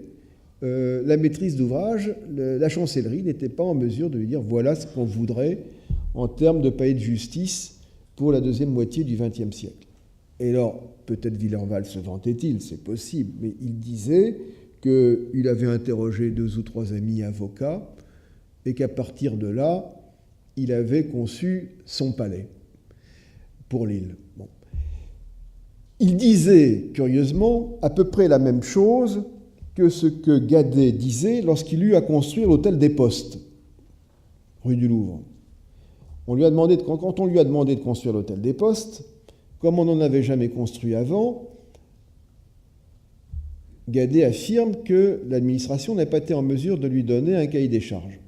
La maîtrise d'ouvrage, la chancellerie n'était pas en mesure de lui dire voilà ce qu'on voudrait en termes de palais de justice pour la deuxième moitié du XXe siècle. Et alors, peut-être Villerval se vantait-il, c'est possible, mais il disait qu'il avait interrogé 2 ou 3 amis avocats et qu'à partir de là, il avait conçu son palais pour Lille. Bon. Il disait, curieusement, à peu près la même chose que ce que Guadet disait lorsqu'il eut à construire l'hôtel des Postes, rue du Louvre. Quand on lui a demandé de construire l'hôtel des Postes, comme on n'en avait jamais construit avant, Guadet affirme que l'administration n'a pas été en mesure de lui donner un cahier des charges.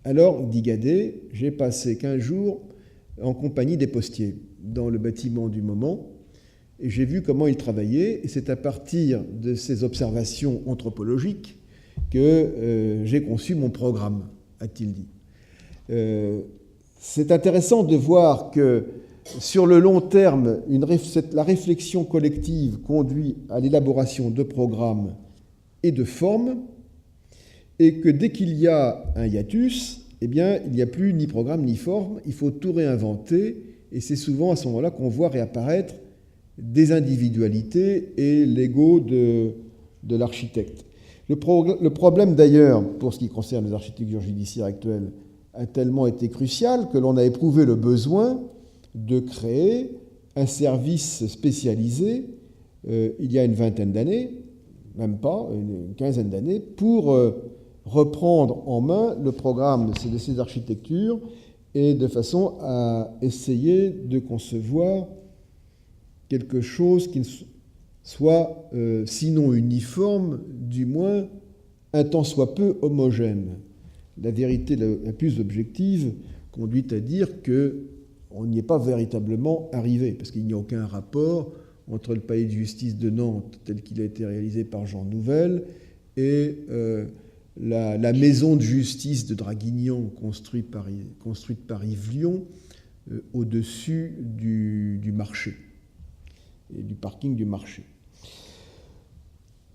Alors, dit Guadet, j'ai passé 15 jours en compagnie des postiers dans le bâtiment du moment, et j'ai vu comment ils travaillaient, et c'est à partir de ces observations anthropologiques que j'ai conçu mon programme, a-t-il dit. C'est intéressant de voir que sur le long terme, la réflexion collective conduit à l'élaboration de programmes et de formes, et que dès qu'il y a un hiatus, eh bien, il n'y a plus ni programme ni forme, il faut tout réinventer, et c'est souvent à ce moment-là qu'on voit réapparaître des individualités et l'ego de l'architecte. Le problème d'ailleurs, pour ce qui concerne les architectures judiciaires actuelles, a tellement été crucial que l'on a éprouvé le besoin de créer un service spécialisé il y a une vingtaine d'années, même pas, une quinzaine d'années, pour reprendre en main le programme de ces architectures et de façon à essayer de concevoir quelque chose qui soit, sinon uniforme, du moins un tant soit peu homogène. La vérité la plus objective conduit à dire qu'on n'y est pas véritablement arrivé, parce qu'il n'y a aucun rapport entre le palais de justice de Nantes, tel qu'il a été réalisé par Jean Nouvel, et la maison de justice de Draguignan, construite par Yves Lion, au-dessus du marché, et du parking du marché.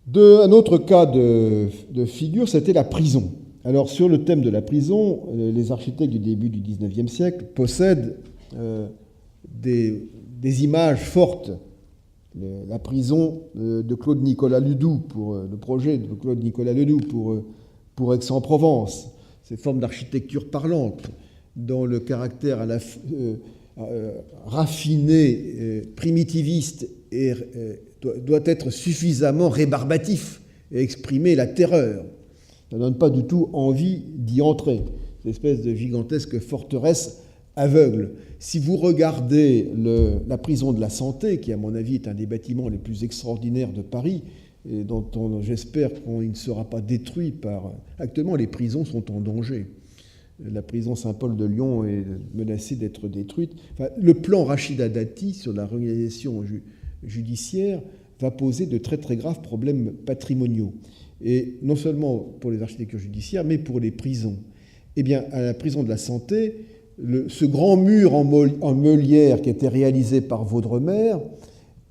Un autre cas de figure, c'était la prison. Alors, sur le thème de la prison, les architectes du début du XIXe siècle possèdent des images fortes. La prison de Claude-Nicolas Ledoux, pour le projet de Claude-Nicolas Ledoux pour Aix-en-Provence, ces formes d'architecture parlante, dont le caractère à la raffiné, primitiviste, doit être suffisamment rébarbatif et exprimer la terreur. Ça ne donne pas du tout envie d'y entrer, cette espèce de gigantesque forteresse aveugle. Si vous regardez la prison de la Santé, qui à mon avis est un des bâtiments les plus extraordinaires de Paris, et dont j'espère qu'il ne sera pas détruit par... Actuellement, les prisons sont en danger. La prison Saint-Paul de Lyon est menacée d'être détruite. Enfin, le plan Rachida Dati sur la réorganisation judiciaire va poser de très très graves problèmes patrimoniaux. Et non seulement pour les architectures judiciaires, mais pour les prisons. Eh bien, à la prison de la Santé, ce grand mur en meulière qui était réalisé par Vaudremer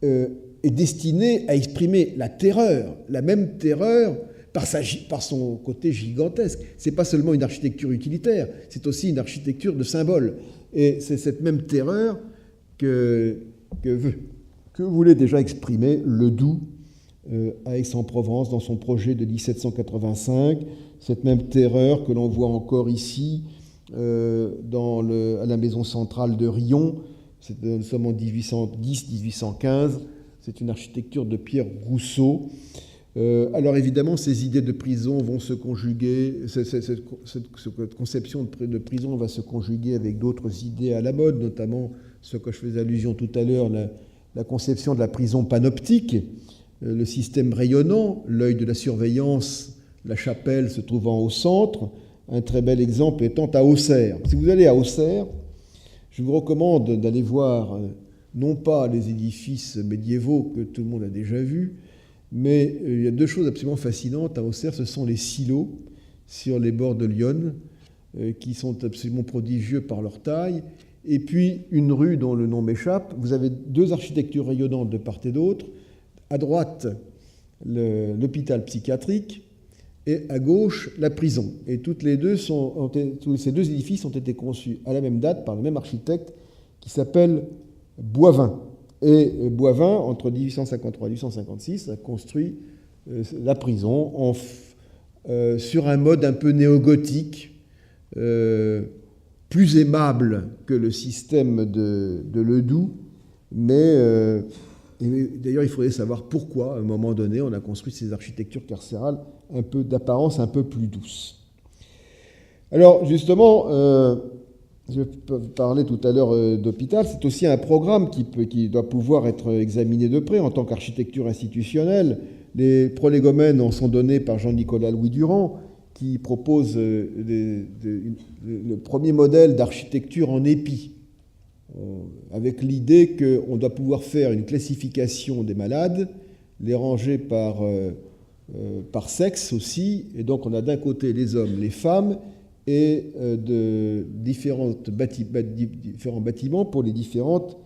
est destiné à exprimer la terreur, la même terreur par son côté gigantesque. Ce n'est pas seulement une architecture utilitaire, c'est aussi une architecture de symbole. Et c'est cette même terreur que voulait déjà exprimer Ledoux à Aix-en-Provence dans son projet de 1785, cette même terreur que l'on voit encore ici à la maison centrale de Riom. Nous sommes en 1810-1815, c'est une architecture de Pierre Rousseau. Alors évidemment, ces idées de prison vont se conjuguer, cette conception de prison va se conjuguer avec d'autres idées à la mode, notamment ce que je faisais allusion tout à l'heure, la conception de la prison panoptique, le système rayonnant, l'œil de la surveillance, la chapelle se trouvant au centre, un très bel exemple étant à Auxerre. Si vous allez à Auxerre, je vous recommande d'aller voir non pas les édifices médiévaux que tout le monde a déjà vus, mais il y a deux choses absolument fascinantes à Auxerre. Ce sont les silos sur les bords de l'Yonne, qui sont absolument prodigieux par leur taille. Et puis une rue dont le nom m'échappe. Vous avez deux architectures rayonnantes de part et d'autre. À droite, l'hôpital psychiatrique, et à gauche, la prison. Et tous ces deux édifices ont été conçus à la même date par le même architecte qui s'appelle Boivin. Et Boivin, entre 1853 et 1856, a construit la prison sur un mode un peu néo-gothique, plus aimable que le système de Ledoux, mais d'ailleurs il faudrait savoir pourquoi, à un moment donné, on a construit ces architectures carcérales d'apparence un peu plus douce. Alors justement, je parlais tout à l'heure d'hôpital, c'est aussi un programme qui doit pouvoir être examiné de près en tant qu'architecture institutionnelle. Les prolégomènes en sont donnés par Jean-Nicolas Louis Durand, qui propose le premier modèle d'architecture en épi, avec l'idée qu'on doit pouvoir faire une classification des malades, les ranger par sexe aussi, et donc on a d'un côté les hommes, les femmes, et de différents bâtiments pour les différentes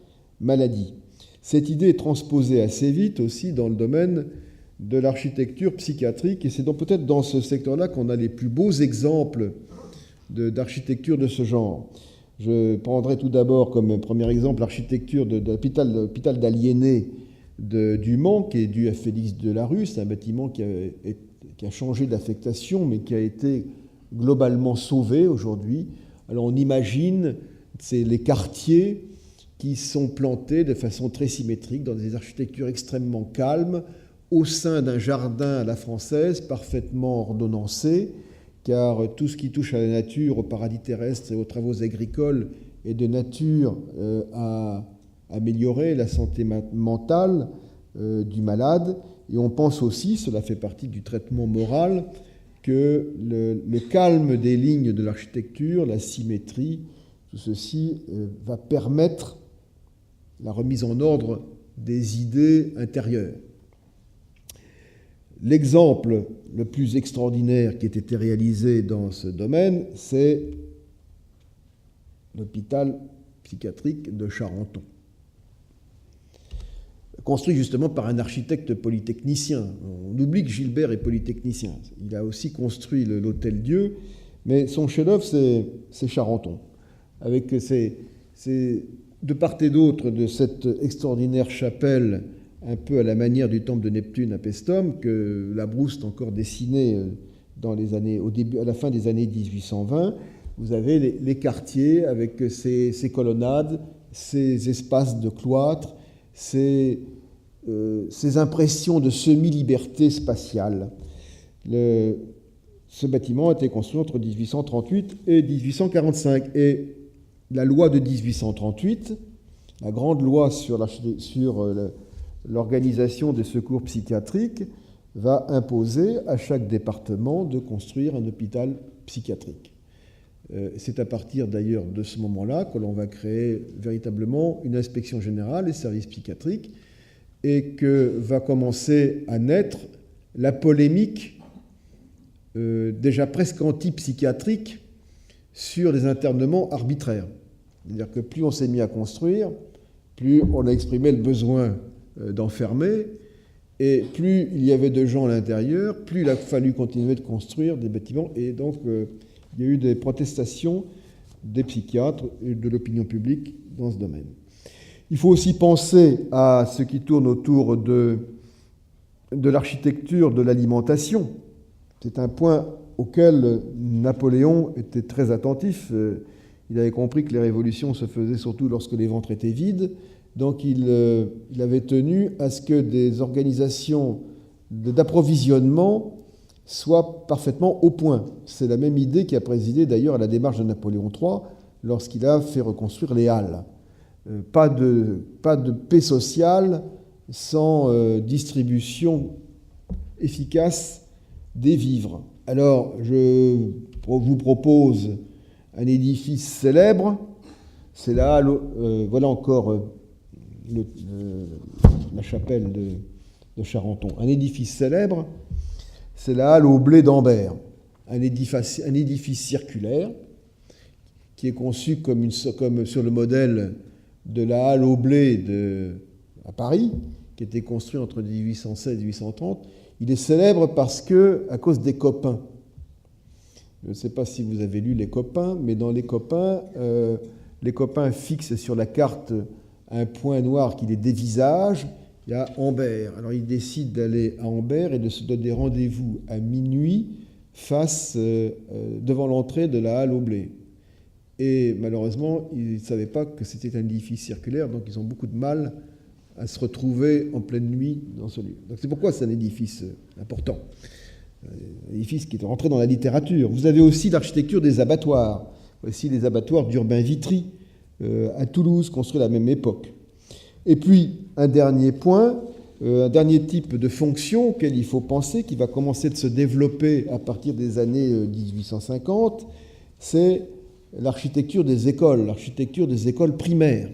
maladies. Cette idée est transposée assez vite aussi dans le domaine de l'architecture psychiatrique, et c'est donc peut-être dans ce secteur-là qu'on a les plus beaux exemples d'architecture de ce genre. Je prendrai tout d'abord comme premier exemple l'architecture de l'hôpital d'aliénés du Mans, qui est dû à Félix Delarue. C'est un bâtiment qui a changé d'affectation, mais qui a été globalement sauvé aujourd'hui. Alors on imagine les quartiers qui sont plantés de façon très symétrique dans des architectures extrêmement calmes, au sein d'un jardin à la française, parfaitement ordonnancé, car tout ce qui touche à la nature, au paradis terrestre et aux travaux agricoles est de nature à améliorer la santé mentale du malade. Et on pense aussi, cela fait partie du traitement moral, que le calme des lignes de l'architecture, la symétrie, tout ceci va permettre la remise en ordre des idées intérieures. L'exemple le plus extraordinaire qui ait été réalisé dans ce domaine, c'est l'hôpital psychiatrique de Charenton. construit justement par un architecte polytechnicien. On oublie que Gilbert est polytechnicien. Il a aussi construit l'Hôtel-Dieu, mais son chef-d'œuvre, c'est Charenton, avec de part et d'autre de cette extraordinaire chapelle, un peu à la manière du temple de Neptune à Paestum, que Labrouste encore dessiné à la fin des années 1820. Vous avez les quartiers avec ces colonnades, ces espaces de cloître, ces impressions de semi-liberté spatiale. Ce bâtiment a été construit entre 1838 et 1845. Et la loi de 1838, la grande loi sur l'organisation des secours psychiatriques, va imposer à chaque département de construire un hôpital psychiatrique. C'est à partir d'ailleurs de ce moment-là que l'on va créer véritablement une inspection générale et services psychiatriques et que va commencer à naître la polémique déjà presque anti-psychiatrique sur les internements arbitraires. C'est-à-dire que plus on s'est mis à construire, plus on a exprimé le besoin d'enfermer, et plus il y avait de gens à l'intérieur, plus il a fallu continuer de construire des bâtiments, et donc il y a eu des protestations des psychiatres et de l'opinion publique dans ce domaine. Il faut aussi penser à ce qui tourne autour de l'architecture de l'alimentation. C'est un point auquel Napoléon était très attentif. Il avait compris que les révolutions se faisaient surtout lorsque les ventres étaient vides. Donc il avait tenu à ce que des organisations d'approvisionnement soient parfaitement au point. C'est la même idée qui a présidé d'ailleurs à la démarche de Napoléon III lorsqu'il a fait reconstruire les halles. Pas de paix sociale sans distribution efficace des vivres. Alors, je vous propose un édifice célèbre. C'est la halle, voilà encore la chapelle de Charenton. Un édifice célèbre, c'est la halle au blé d'Ambert. Un édifice circulaire qui est conçu comme sur le modèle de la halle au blé à Paris, qui a été construit entre 1816 et 1830. Il est célèbre à cause des copains. Je ne sais pas si vous avez lu Les Copains, mais dans Les Copains fixent sur la carte un point noir qui les dévisage. Il y a Ambert. Alors ils décident d'aller à Ambert et de se donner rendez-vous à minuit devant l'entrée de la halle au blé. Et malheureusement, ils ne savaient pas que c'était un édifice circulaire, donc ils ont beaucoup de mal à se retrouver en pleine nuit dans ce lieu. Donc c'est pourquoi c'est un édifice important. Un édifice qui est rentré dans la littérature. Vous avez aussi l'architecture des abattoirs. Voici les abattoirs d'Urbain Vitry à Toulouse, construits à la même époque. Et puis, un dernier point, un dernier type de fonction auquel il faut penser, qui va commencer de se développer à partir des années 1850, c'est l'architecture des écoles primaires.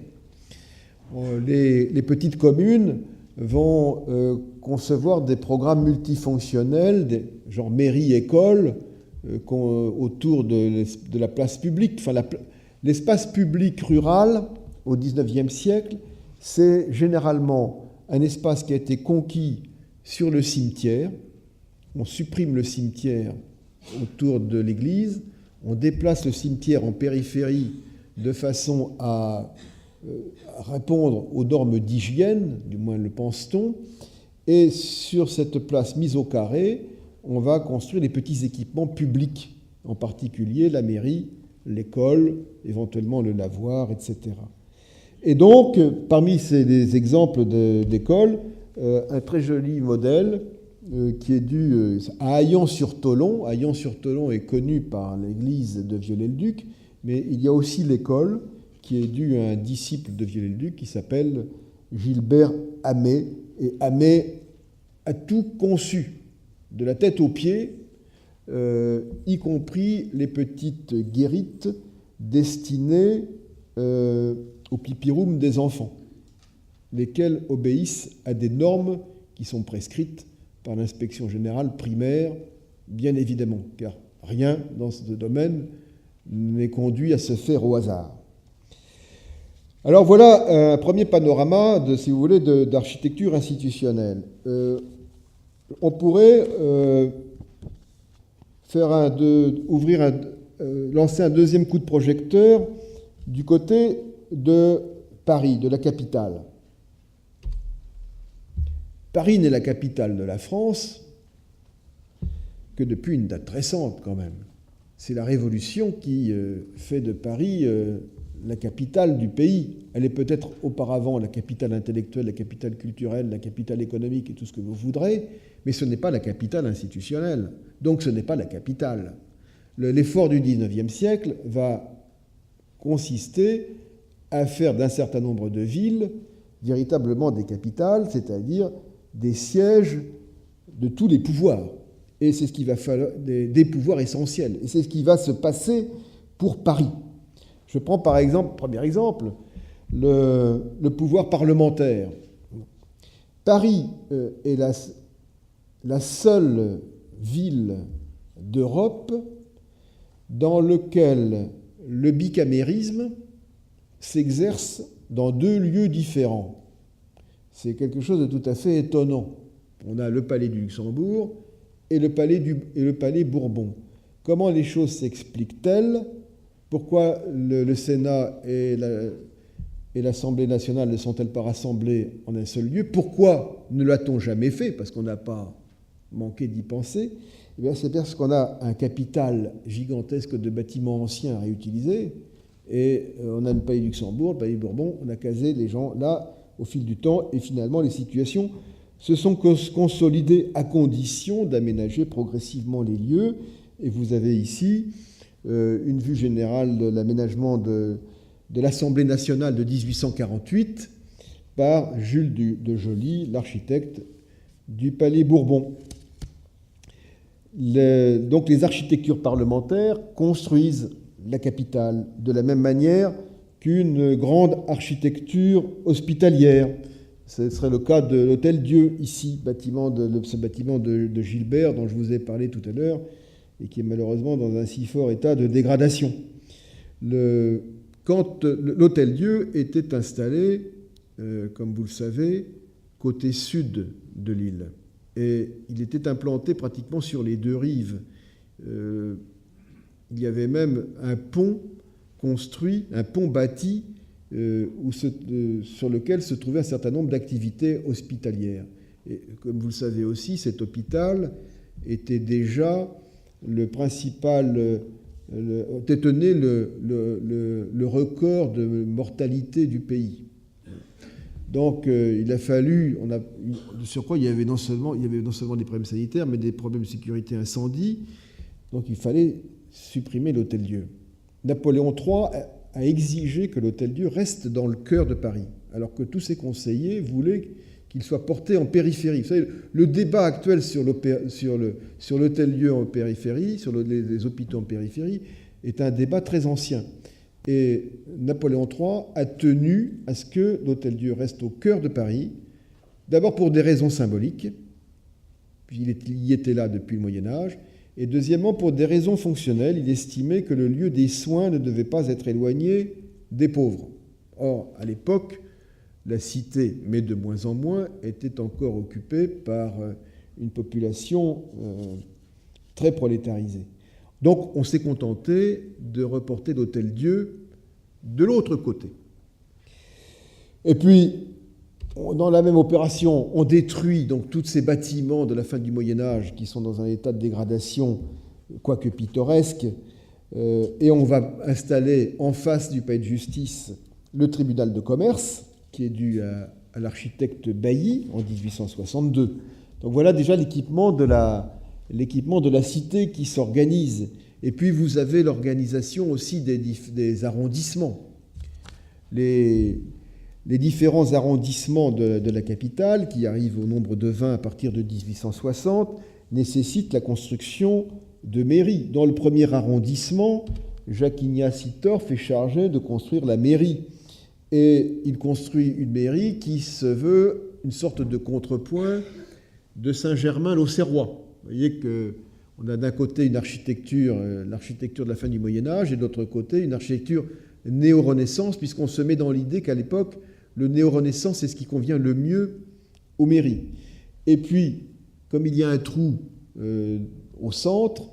Les petites communes vont concevoir des programmes multifonctionnels, genre mairie-école, autour de la place publique. Enfin, l'espace public rural, au XIXe siècle, c'est généralement un espace qui a été conquis sur le cimetière. On supprime le cimetière autour de l'église, on déplace le cimetière en périphérie de façon à répondre aux normes d'hygiène, du moins le pense-t-on, et sur cette place mise au carré, on va construire les petits équipements publics, en particulier la mairie, l'école, éventuellement le lavoir, etc. Et donc, parmi ces exemples d'écoles, un très joli modèle qui est dû à Aillan-sur-Tholon. Aillan-sur-Tholon est connu par l'église de Viollet-le-Duc, mais il y a aussi l'école qui est due à un disciple de Viollet-le-Duc qui s'appelle Gilbert Amet. Et Amet a tout conçu, de la tête aux pieds, y compris les petites guérites destinées au pipiroum des enfants, lesquelles obéissent à des normes qui sont prescrites par l'inspection générale primaire, bien évidemment, car rien dans ce domaine n'est conduit à se faire au hasard. Alors voilà un premier panorama, si vous voulez, d'architecture institutionnelle. On pourrait lancer un deuxième coup de projecteur du côté de Paris, de la capitale. Paris n'est la capitale de la France que depuis une date récente quand même. C'est la Révolution qui fait de Paris la capitale du pays. Elle est peut-être auparavant la capitale intellectuelle, la capitale culturelle, la capitale économique et tout ce que vous voudrez, mais ce n'est pas la capitale institutionnelle. Donc ce n'est pas la capitale. L'effort du XIXe siècle va consister à faire d'un certain nombre de villes véritablement des capitales, c'est-à-dire des sièges de tous les pouvoirs. Et c'est ce qui va falloir, des pouvoirs essentiels. Et c'est ce qui va se passer pour Paris. Je prends par exemple, premier exemple, le pouvoir parlementaire. Paris est la seule ville d'Europe dans laquelle le bicamérisme s'exerce dans deux lieux différents. C'est quelque chose de tout à fait étonnant. On a le palais du Luxembourg et le palais Bourbon. Comment les choses s'expliquent-elles? Pourquoi le Sénat et l'Assemblée nationale ne sont-elles pas rassemblées en un seul lieu? Pourquoi ne l'a-t-on jamais fait? Parce qu'on n'a pas manqué d'y penser. Eh bien, c'est parce qu'on a un capital gigantesque de bâtiments anciens à réutiliser, et on a le palais du Luxembourg, le palais Bourbon, on a casé les gens là au fil du temps, et finalement les situations se sont consolidées à condition d'aménager progressivement les lieux. Et vous avez ici une vue générale de l'aménagement de l'Assemblée nationale de 1848 par Jules de Joly, l'architecte du palais Bourbon. Donc les architectures parlementaires construisent la capitale de la même manière qu'une grande architecture hospitalière. Ce serait le cas de l'Hôtel-Dieu, ici, ce bâtiment de Gilbert dont je vous ai parlé tout à l'heure, et qui est malheureusement dans un si fort état de dégradation. Quand l'Hôtel-Dieu était installé, comme vous le savez, côté sud de l'île, et il était implanté pratiquement sur les deux rives. Il y avait même un pont construit, un pont bâti, sur lequel se trouvait un certain nombre d'activités hospitalières. Et comme vous le savez aussi, cet hôpital était déjà le principal, détenait le record de mortalité du pays. Donc il a fallu, de surcroît, il y avait non seulement des problèmes sanitaires, mais des problèmes de sécurité incendie. Donc il fallait supprimer l'Hôtel-Dieu. Napoléon III a exigé que l'Hôtel-Dieu reste dans le cœur de Paris, alors que tous ses conseillers voulaient qu'il soit porté en périphérie. Vous savez, le débat actuel sur l'Hôtel-Dieu en périphérie, sur les hôpitaux en périphérie, est un débat très ancien. Et Napoléon III a tenu à ce que l'Hôtel-Dieu reste au cœur de Paris, d'abord pour des raisons symboliques, puis il y était là depuis le Moyen-Âge, et deuxièmement pour des raisons fonctionnelles. Il estimait que le lieu des soins ne devait pas être éloigné des pauvres. Or, à l'époque, la cité, mais de moins en moins, était encore occupée par une population très prolétarisée. Donc on s'est contenté de reporter l'Hôtel-Dieu de l'autre côté. Et puis, dans la même opération, on détruit donc tous ces bâtiments de la fin du Moyen-Âge qui sont dans un état de dégradation, quoique pittoresque, et on va installer en face du palais de justice le tribunal de commerce, qui est dû à l'architecte Bailly en 1862. Donc voilà déjà l'équipement de la cité qui s'organise. Et puis vous avez l'organisation aussi des arrondissements. Les différents arrondissements de la capitale, qui arrivent au nombre de 20 à partir de 1860, nécessitent la construction de mairies. Dans le premier arrondissement, Jacques-Ignace Ittorf est chargé de construire la mairie. Et il construit une mairie qui se veut une sorte de contrepoint de Saint-Germain-l'Auxerrois. Vous voyez qu'on a d'un côté une architecture, l'architecture de la fin du Moyen-Âge, et de l'autre côté une architecture néo-renaissance, puisqu'on se met dans l'idée qu'à l'époque, le néo-renaissance, c'est ce qui convient le mieux aux mairies. Et puis, comme il y a un trou au centre,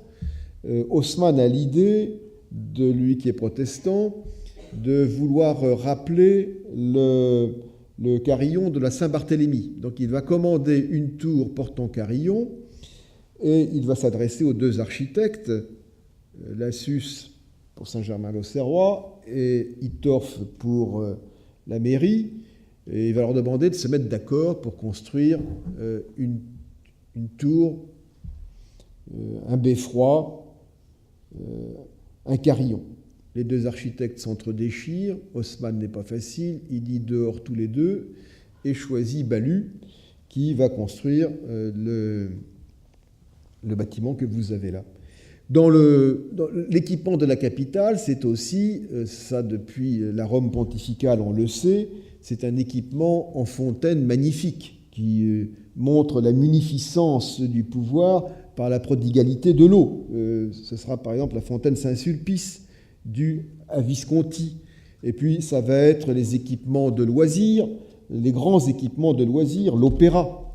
Haussmann a l'idée, de lui qui est protestant, de vouloir rappeler le carillon de la Saint-Barthélemy. Donc il va commander une tour portant carillon, et il va s'adresser aux deux architectes, Lassus pour Saint-Germain-l'Auxerrois et Hittorf pour la mairie, et il va leur demander de se mettre d'accord pour construire une tour, un beffroi, un carillon. Les deux architectes s'entre-déchirent, Haussmann n'est pas facile, il dit dehors tous les deux, et choisit Balue, qui va construire le bâtiment que vous avez là. Dans l'équipement de la capitale, c'est aussi, ça depuis la Rome pontificale, on le sait, c'est un équipement en fontaine magnifique qui montre la munificence du pouvoir par la prodigalité de l'eau. Ce sera par exemple la fontaine Saint-Sulpice due à Visconti. Et puis ça va être les équipements de loisirs, les grands équipements de loisirs, l'opéra,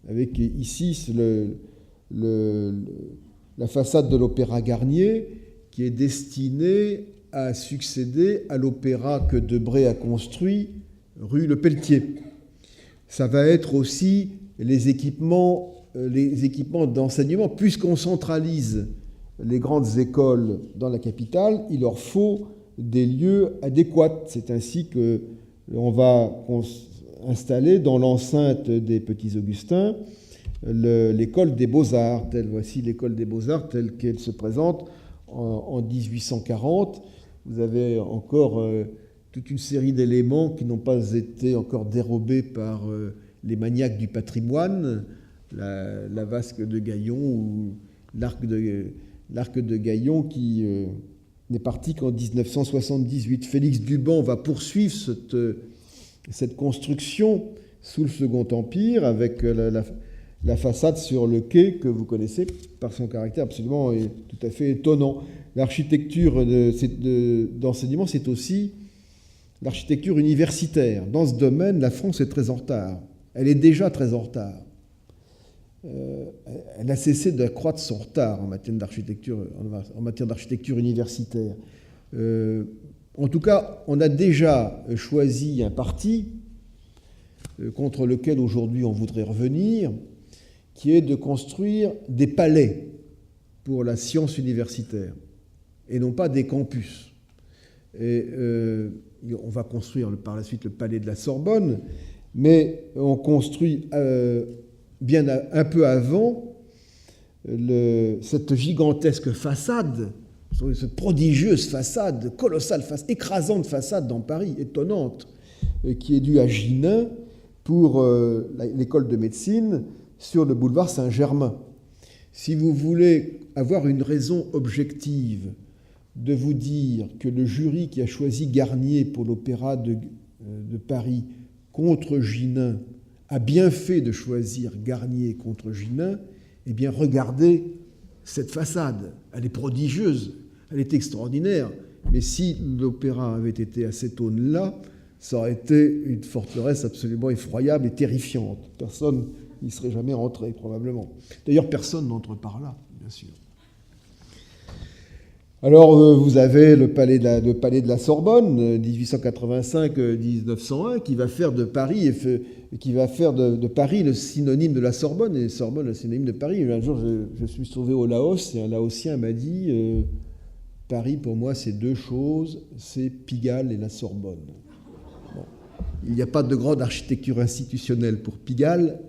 avec ici la façade de l'Opéra Garnier, qui est destinée à succéder à l'opéra que Debré a construit rue Le Pelletier. Ça va être aussi les équipements d'enseignement. Puisqu'on centralise les grandes écoles dans la capitale, il leur faut des lieux adéquats. C'est ainsi qu'on va installer dans l'enceinte des Petits Augustins l'école des Beaux-Arts. Voici l'école des Beaux-Arts telle qu'elle se présente en 1840. Vous avez encore toute une série d'éléments qui n'ont pas été encore dérobés par les maniaques du patrimoine, la vasque de Gaillon ou l'arc de Gaillon qui n'est parti qu'en 1978. Félix Duban va poursuivre cette construction sous le Second Empire avec la façade sur le quai que vous connaissez par son caractère absolument et tout à fait étonnant. L'architecture d'enseignement, c'est aussi l'architecture universitaire. Dans ce domaine, la France est très en retard. Elle est déjà très en retard. Elle a cessé d'accroître son retard en matière d'architecture universitaire. En tout cas, on a déjà choisi un parti contre lequel aujourd'hui on voudrait revenir, qui est de construire des palais pour la science universitaire, et non pas des campus. Et on va construire par la suite le palais de la Sorbonne, mais on construit bien un peu avant cette gigantesque façade, cette prodigieuse façade, colossale, écrasante façade dans Paris, étonnante, qui est due à Ginin pour l'école de médecine sur le boulevard Saint-Germain. Si vous voulez avoir une raison objective de vous dire que le jury qui a choisi Garnier pour l'opéra de Paris contre Ginin a bien fait de choisir Garnier contre Ginin, eh bien regardez cette façade. Elle est prodigieuse, elle est extraordinaire. Mais si l'opéra avait été à cette aune-là, ça aurait été une forteresse absolument effroyable et terrifiante. Personne n'y serait jamais rentré, probablement. D'ailleurs, personne n'entre par là, bien sûr. Alors, vous avez le palais de la Sorbonne, 1885-1901, qui va faire de Paris le synonyme de la Sorbonne, et Sorbonne le synonyme de Paris. Un jour, je suis sauvé au Laos, et un Laotien m'a dit Paris, pour moi, c'est deux choses, c'est Pigalle et la Sorbonne. Bon. Il n'y a pas de grande architecture institutionnelle pour Pigalle,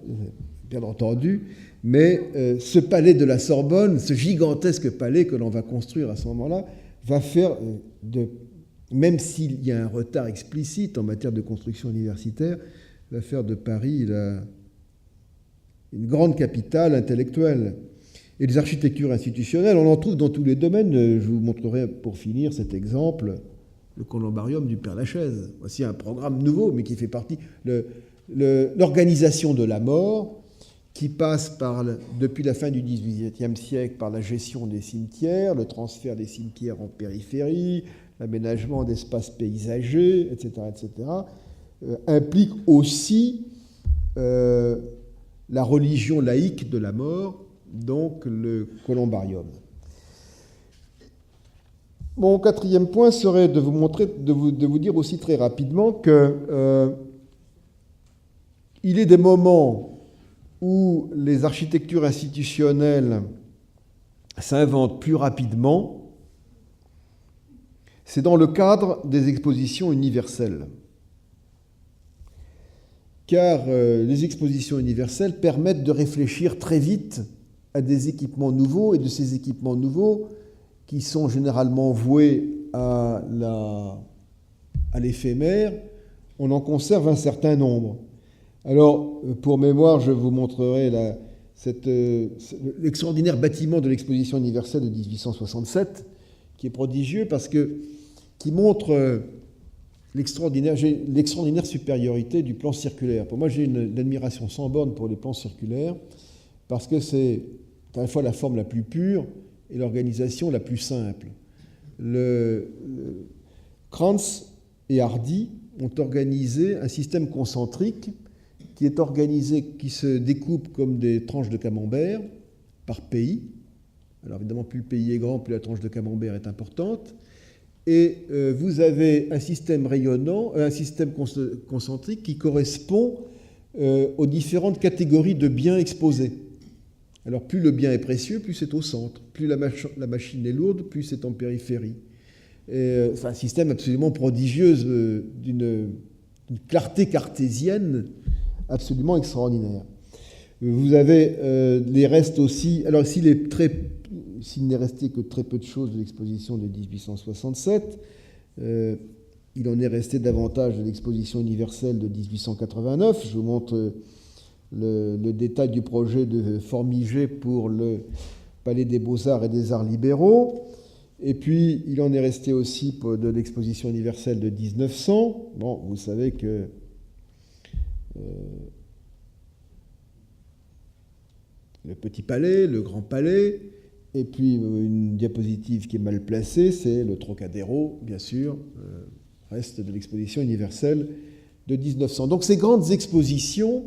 bien entendu, mais ce palais de la Sorbonne, ce gigantesque palais que l'on va construire à ce moment-là, va faire, même s'il y a un retard explicite en matière de construction universitaire, va faire de Paris une grande capitale intellectuelle. Et les architectures institutionnelles, on en trouve dans tous les domaines. Je vous montrerai pour finir cet exemple, le columbarium du Père-Lachaise. Voici un programme nouveau, mais qui fait partie de l'organisation de la mort, qui passe depuis la fin du XVIIIe siècle par la gestion des cimetières, le transfert des cimetières en périphérie, l'aménagement d'espaces paysagers, etc., implique aussi la religion laïque de la mort, donc le columbarium. Mon quatrième point serait de vous dire aussi très rapidement que il est des moments où les architectures institutionnelles s'inventent plus rapidement, c'est dans le cadre des expositions universelles. Car les expositions universelles permettent de réfléchir très vite à des équipements nouveaux, et de ces équipements nouveaux qui sont généralement voués à l'éphémère, on en conserve un certain nombre. Alors, pour mémoire, je vous montrerai l'extraordinaire bâtiment de l'exposition universelle de 1867, qui est prodigieux qui montre l'extraordinaire supériorité du plan circulaire. Pour moi, j'ai une admiration sans borne pour les plans circulaires, parce que c'est à la fois la forme la plus pure et l'organisation la plus simple. Krantz et Hardy ont organisé un système concentrique qui se découpe comme des tranches de camembert par pays. Alors évidemment, plus le pays est grand, plus la tranche de camembert est importante. Et vous avez un système rayonnant, un système concentrique qui correspond aux différentes catégories de biens exposés. Alors plus le bien est précieux, plus c'est au centre. Plus la machine est lourde, plus c'est en périphérie. C'est un système absolument prodigieux, d'une clarté cartésienne absolument extraordinaire. Vous avez les restes aussi. Alors s'il n'est resté que très peu de choses de l'exposition de 1867, il en est resté davantage de l'exposition universelle de 1889. Je vous montre le détail du projet de Formigé pour le Palais des Beaux-Arts et des Arts libéraux. Et puis, il en est resté aussi de l'exposition universelle de 1900. Bon, vous savez que le Petit Palais, le Grand Palais, et puis une diapositive qui est mal placée, c'est le Trocadéro, bien sûr, reste de l'exposition universelle de 1900. Donc ces grandes expositions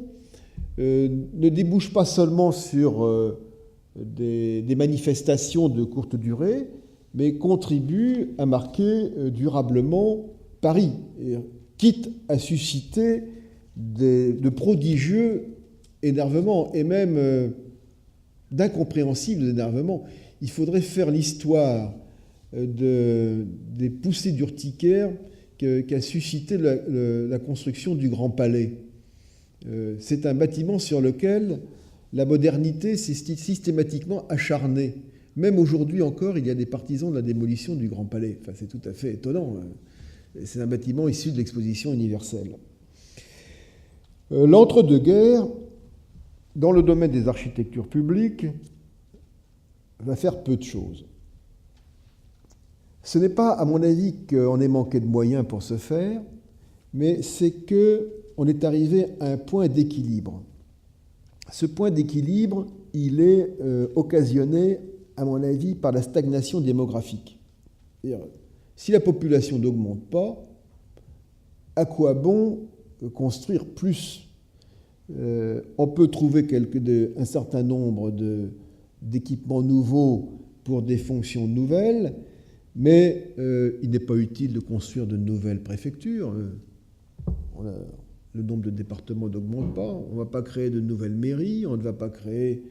ne débouchent pas seulement sur des manifestations de courte durée, mais contribuent à marquer durablement Paris, quitte à susciter de prodigieux énervements et même d'incompréhensibles énervements. Il faudrait faire l'histoire des poussées d'urticaire qu'a suscité la construction du Grand Palais. C'est un bâtiment sur lequel la modernité s'est systématiquement acharnée. Même aujourd'hui encore, il y a des partisans de la démolition du Grand Palais. Enfin, c'est tout à fait étonnant. C'est un bâtiment issu de l'exposition universelle. L'entre-deux-guerres, dans le domaine des architectures publiques, va faire peu de choses. Ce n'est pas, à mon avis, qu'on ait manqué de moyens pour ce faire, mais c'est qu'on est arrivé à un point d'équilibre. Ce point d'équilibre, il est occasionné, à mon avis, par la stagnation démographique. C'est-à-dire, si la population n'augmente pas, à quoi bon construire plus ? On peut trouver un certain nombre d'équipements nouveaux pour des fonctions nouvelles, mais il n'est pas utile de construire de nouvelles préfectures. Le nombre de départements n'augmente pas. On ne va pas créer de nouvelles mairies, on ne va pas créer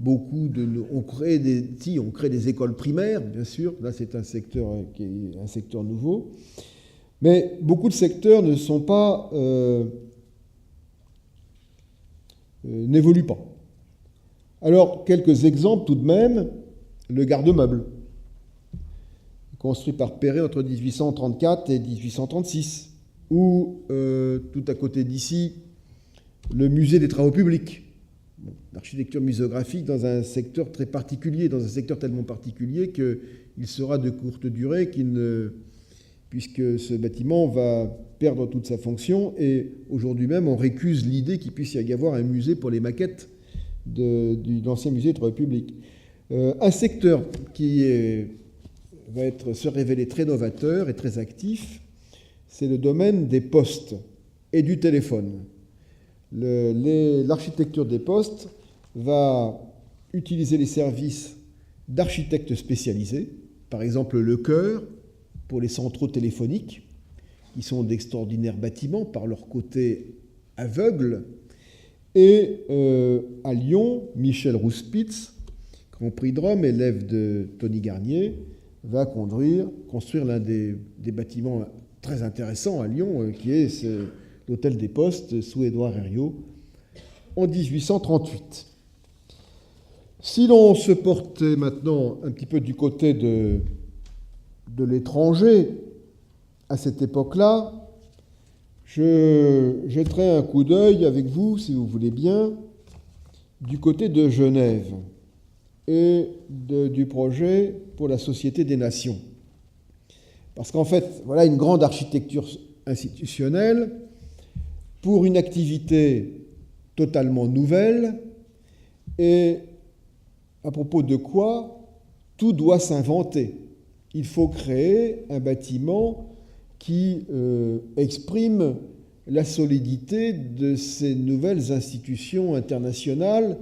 on crée des écoles primaires, bien sûr. Là, c'est un secteur qui est un secteur nouveau. Mais beaucoup de secteurs n'évoluent pas. Alors, quelques exemples tout de même. Le garde-meuble, construit par Perret entre 1834 et 1836, ou tout à côté d'ici, le musée des travaux publics. L'architecture muséographique dans un secteur très particulier, dans un secteur tellement particulier qu'il sera de courte durée, puisque ce bâtiment va perdre toute sa fonction, et aujourd'hui même, on récuse l'idée qu'il puisse y avoir un musée pour les maquettes de l'ancien musée de la République. Un secteur qui va se révéler très novateur et très actif, c'est le domaine des postes et du téléphone. L'architecture des postes va utiliser les services d'architectes spécialisés, par exemple le Chœur pour les centraux téléphoniques, qui sont d'extraordinaires bâtiments par leur côté aveugle. Et à Lyon, Michel Rouspitz, Grand Prix de Rome, élève de Tony Garnier, va construire l'un des bâtiments très intéressants à Lyon, qui est l'Hôtel des Postes sous Édouard Herriot, en 1838. Si l'on se portait maintenant un petit peu du côté de l'étranger, à cette époque-là, je jetterai un coup d'œil avec vous, si vous voulez bien, du côté de Genève et du projet pour la Société des Nations. Parce qu'en fait, voilà une grande architecture institutionnelle pour une activité totalement nouvelle, et à propos de quoi tout doit s'inventer. Il faut créer un bâtiment qui exprime la solidité de ces nouvelles institutions internationales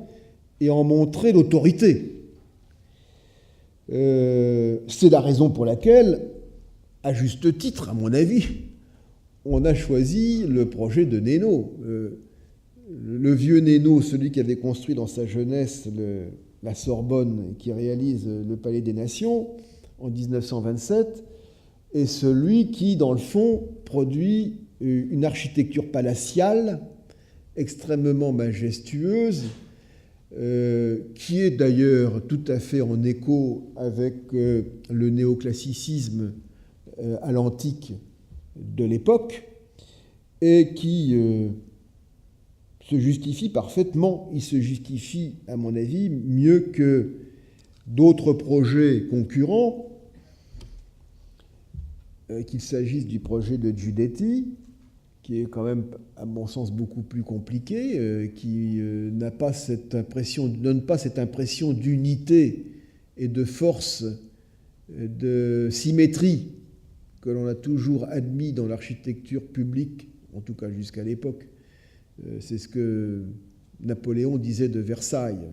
et en montrer l'autorité. C'est la raison pour laquelle, à juste titre, à mon avis, on a choisi le projet de Nénaud. Le vieux Nénaud, celui qui avait construit dans sa jeunesse la Sorbonne, qui réalise le Palais des Nations en 1927, est celui qui, dans le fond, produit une architecture palatiale extrêmement majestueuse, qui est d'ailleurs tout à fait en écho avec le néoclassicisme à l'antique de l'époque, et qui se justifie parfaitement. Il se justifie, à mon avis, mieux que d'autres projets concurrents, qu'il s'agisse du projet de Giudetti, qui est quand même, à mon sens, beaucoup plus compliqué, qui donne pas cette impression d'unité et de force, de symétrie que l'on a toujours admis dans l'architecture publique, en tout cas jusqu'à l'époque. C'est ce que Napoléon disait de Versailles.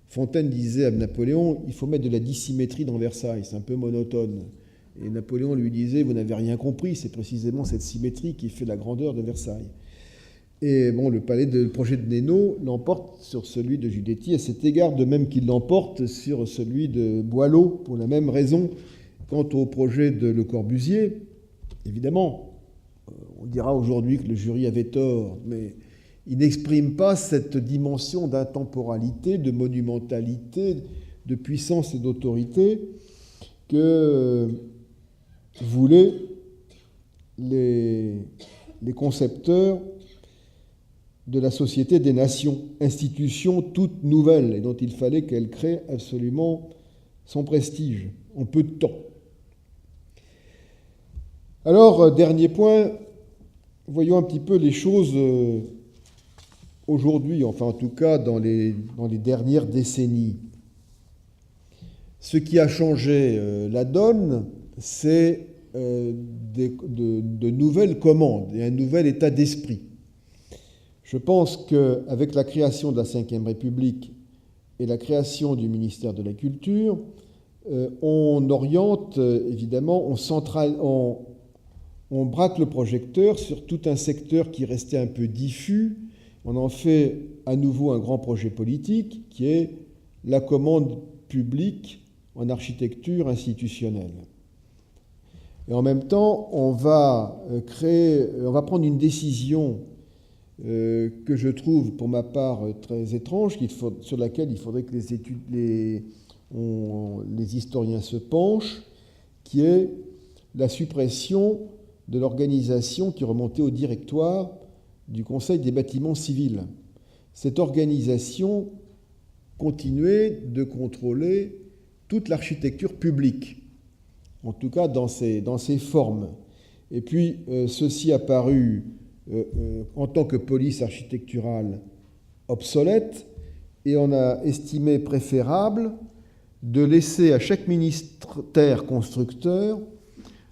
Fontaine disait à Napoléon, il faut mettre de la dissymétrie dans Versailles, c'est un peu monotone. Et Napoléon lui disait, vous n'avez rien compris, c'est précisément cette symétrie qui fait la grandeur de Versailles. Et bon, le projet de Nénaud l'emporte sur celui de Giudetti, à cet égard, de même qu'il l'emporte sur celui de Boileau, pour la même raison. Quant au projet de Le Corbusier, évidemment, on dira aujourd'hui que le jury avait tort, mais il n'exprime pas cette dimension d'intemporalité, de monumentalité, de puissance et d'autorité que voulaient les concepteurs de la Société des Nations, institution toute nouvelle et dont il fallait qu'elle crée absolument son prestige en peu de temps. Alors, dernier point, voyons un petit peu les choses aujourd'hui, enfin en tout cas dans les dernières décennies. Ce qui a changé la donne, c'est de nouvelles commandes et un nouvel état d'esprit. Je pense qu'avec la création de la Ve République et la création du ministère de la Culture, on oriente, évidemment, on braque le projecteur sur tout un secteur qui restait un peu diffus. On en fait à nouveau un grand projet politique qui est la commande publique en architecture institutionnelle. Et en même temps, on va prendre une décision que je trouve, pour ma part, très étrange, sur laquelle il faudrait que les historiens se penchent, qui est la suppression de l'organisation qui remontait au directoire du Conseil des bâtiments civils. Cette organisation continuait de contrôler toute l'architecture publique, en tout cas dans ses formes. Et puis, ceci a paru, en tant que police architecturale, obsolète, et on a estimé préférable de laisser à chaque ministère constructeur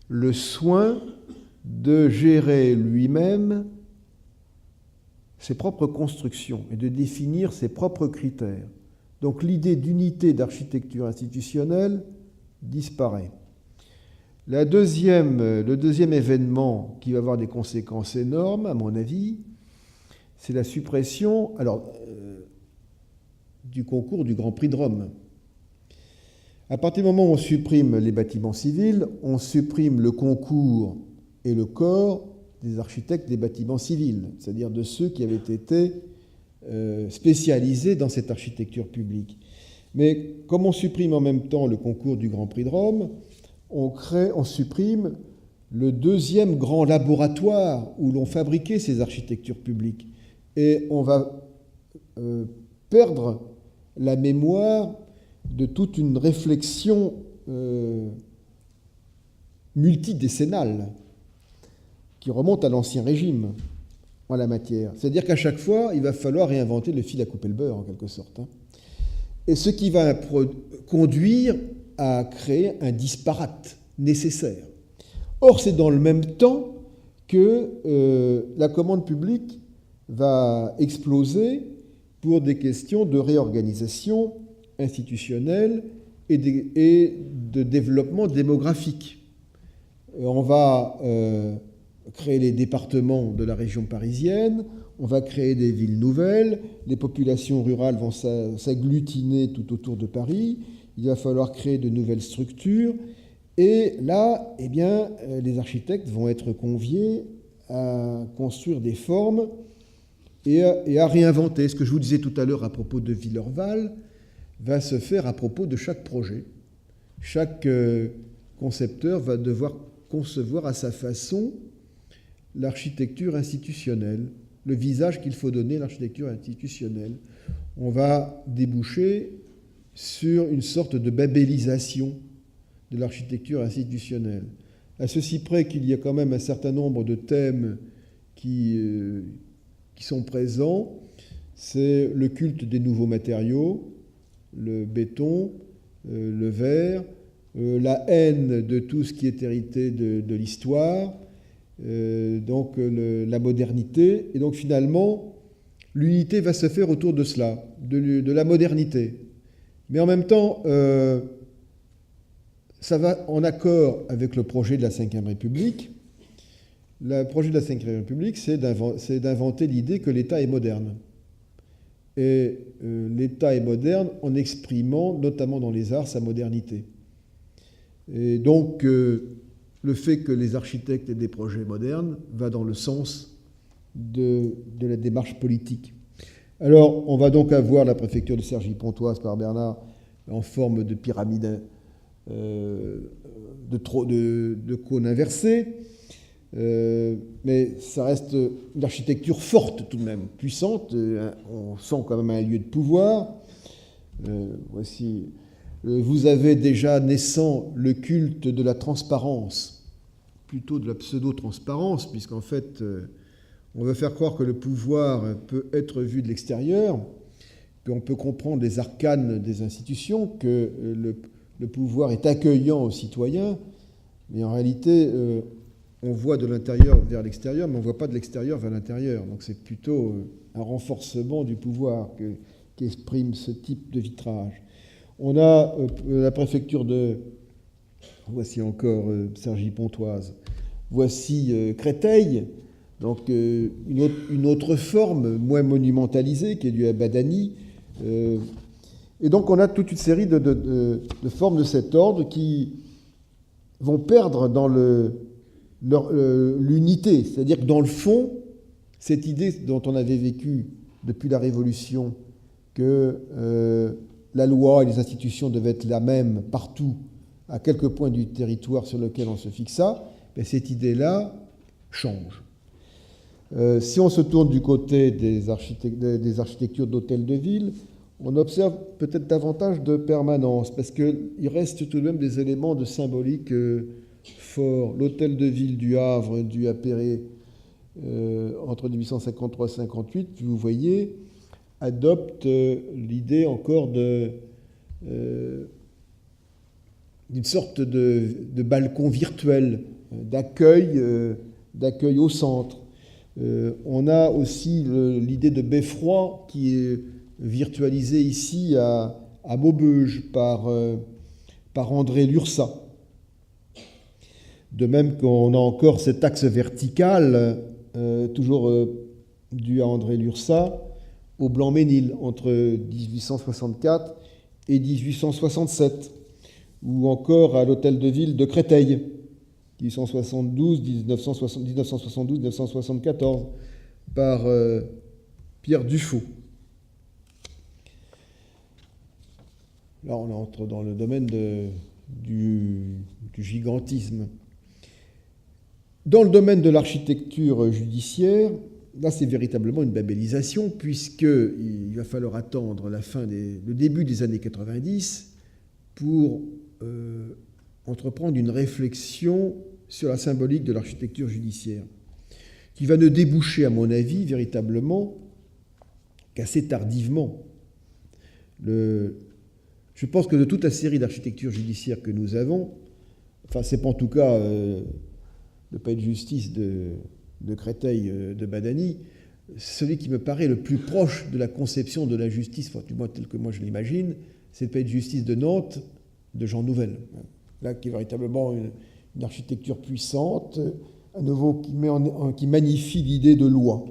le soin de gérer lui-même ses propres constructions et de définir ses propres critères. Donc l'idée d'unité d'architecture institutionnelle disparaît. Le deuxième événement qui va avoir des conséquences énormes, à mon avis, c'est la suppression du concours du Grand Prix de Rome. À partir du moment où on supprime les bâtiments civils, on supprime le concours et le corps des architectes des bâtiments civils, c'est-à-dire de ceux qui avaient été spécialisés dans cette architecture publique. Mais comme on supprime en même temps le concours du Grand Prix de Rome, on supprime le deuxième grand laboratoire où l'on fabriquait ces architectures publiques. Et on va perdre la mémoire de toute une réflexion multidécennale qui remonte à l'Ancien Régime en la matière. C'est-à-dire qu'à chaque fois, il va falloir réinventer le fil à couper le beurre, en quelque sorte. Et ce qui va conduire à créer un disparate nécessaire. Or, c'est dans le même temps que la commande publique va exploser pour des questions de réorganisation institutionnelle et de développement démographique. On va créer les départements de la région parisienne, on va créer des villes nouvelles, les populations rurales vont s'agglutiner tout autour de Paris, il va falloir créer de nouvelles structures, et là, eh bien, les architectes vont être conviés à construire des formes et à réinventer. Ce que je vous disais tout à l'heure à propos de Villeurval va se faire à propos de chaque projet. Chaque concepteur va devoir concevoir à sa façon l'architecture institutionnelle, le visage qu'il faut donner à l'architecture institutionnelle. On va déboucher sur une sorte de babélisation de l'architecture institutionnelle. À ceci près qu'il y a quand même un certain nombre de thèmes qui sont présents. C'est le culte des nouveaux matériaux, le béton, le verre, la haine de tout ce qui est hérité de l'histoire, donc la modernité. Et donc finalement, l'unité va se faire autour de cela, de la modernité. Mais en même temps, ça va en accord avec le projet de la Ve République. Le projet de la Ve République, c'est d'inventer l'idée que l'État est moderne. Et l'État est moderne en exprimant, notamment dans les arts, sa modernité. Et donc, le fait que les architectes aient des projets modernes va dans le sens de la démarche politique. Alors, on va donc avoir la préfecture de Cergy-Pontoise par Bernard en forme de pyramide de cône inversée. Mais ça reste une architecture forte tout de même, puissante. On sent quand même un lieu de pouvoir. Voici. Vous avez déjà naissant le culte de la transparence, plutôt de la pseudo-transparence, puisqu'en fait, on veut faire croire que le pouvoir peut être vu de l'extérieur, qu'on peut comprendre les arcanes des institutions, que le pouvoir est accueillant aux citoyens, mais en réalité, on voit de l'intérieur vers l'extérieur, mais on ne voit pas de l'extérieur vers l'intérieur. Donc c'est plutôt un renforcement du pouvoir qu'exprime ce type de vitrage. On a la préfecture de... Voici encore Cergy-Pontoise. Voici Créteil, donc une autre forme moins monumentalisée qui est du Badani. Et donc on a toute une série de formes de cet ordre qui vont perdre dans l'unité. C'est-à-dire que dans le fond, cette idée dont on avait vécu depuis la Révolution, que la loi et les institutions devaient être la même partout, à quelques points du territoire sur lequel on se fixa, ben cette idée-là change. Si on se tourne du côté des architectures d'hôtels de ville, on observe peut-être davantage de permanence, parce qu'il reste tout de même des éléments de symbolique fort, l'hôtel de ville du Havre dû appairer entre 1853 et 1858, vous voyez, adopte l'idée encore d'une sorte de balcon virtuel, d'accueil au centre. On a aussi l'idée de beffroi qui est virtualisée ici à Maubeuge par André Lursa. De même qu'on a encore cet axe vertical, toujours dû à André Lursa, au Blanc-Ménil, entre 1864 et 1867, ou encore à l'hôtel de ville de Créteil, 1972-1974, par Pierre Dufaux. Là, on entre dans le domaine du gigantisme. Dans le domaine de l'architecture judiciaire, là, c'est véritablement une babélisation, puisqu'il va falloir attendre le début des années 90 pour entreprendre une réflexion sur la symbolique de l'architecture judiciaire, qui va ne déboucher, à mon avis, véritablement qu'assez tardivement. Je pense que de toute la série d'architecture judiciaire que nous avons, enfin, c'est pas en tout cas le palais de justice de Créteil de Badani, celui qui me paraît le plus proche de la conception de la justice, enfin, du moins tel que moi je l'imagine, c'est le palais de justice de Nantes de Jean Nouvel. Là, qui est véritablement une architecture puissante, à nouveau qui magnifie l'idée de loi.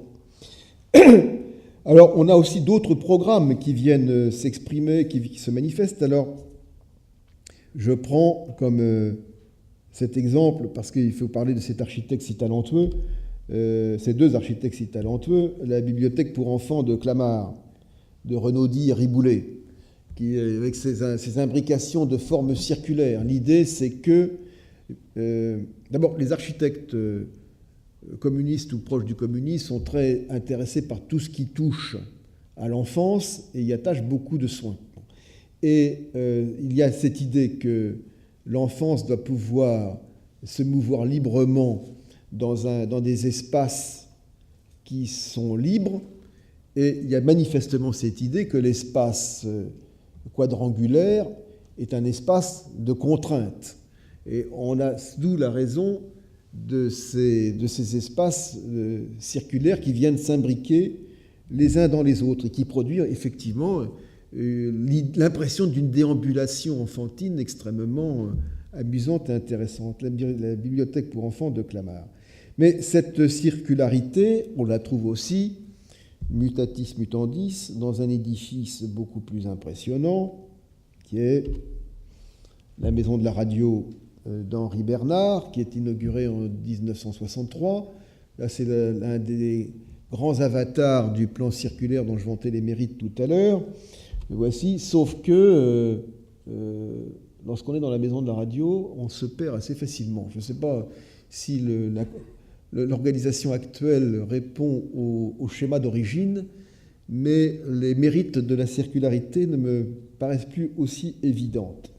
Alors, on a aussi d'autres programmes qui viennent s'exprimer, qui se manifestent. Alors, je prends comme cet exemple, parce qu'il faut parler de cet architecte si talentueux, ces deux architectes si talentueux, la bibliothèque pour enfants de Clamart, de Renaudy et Riboulet, qui, avec ses imbrications de formes circulaires. L'idée, c'est que, d'abord, les architectes communistes ou proches du communisme sont très intéressés par tout ce qui touche à l'enfance et y attachent beaucoup de soins. Et il y a cette idée que l'enfance doit pouvoir se mouvoir librement dans des espaces qui sont libres, et il y a manifestement cette idée que l'espace quadrangulaire est un espace de contrainte. Et on a d'où la raison de ces espaces circulaires qui viennent s'imbriquer les uns dans les autres et qui produisent effectivement l'impression d'une déambulation enfantine extrêmement amusante et intéressante, la bibliothèque pour enfants de Clamart. Mais cette circularité, on la trouve aussi, mutatis mutandis, dans un édifice beaucoup plus impressionnant, qui est la maison de la radio d'Henri Bernard, qui est inaugurée en 1963. Là, c'est l'un des grands avatars du plan circulaire dont je vantais les mérites tout à l'heure. Le voici, sauf que lorsqu'on est dans la maison de la radio, on se perd assez facilement. Je ne sais pas si l'organisation actuelle répond au schéma d'origine, mais les mérites de la circularité ne me paraissent plus aussi évidentes.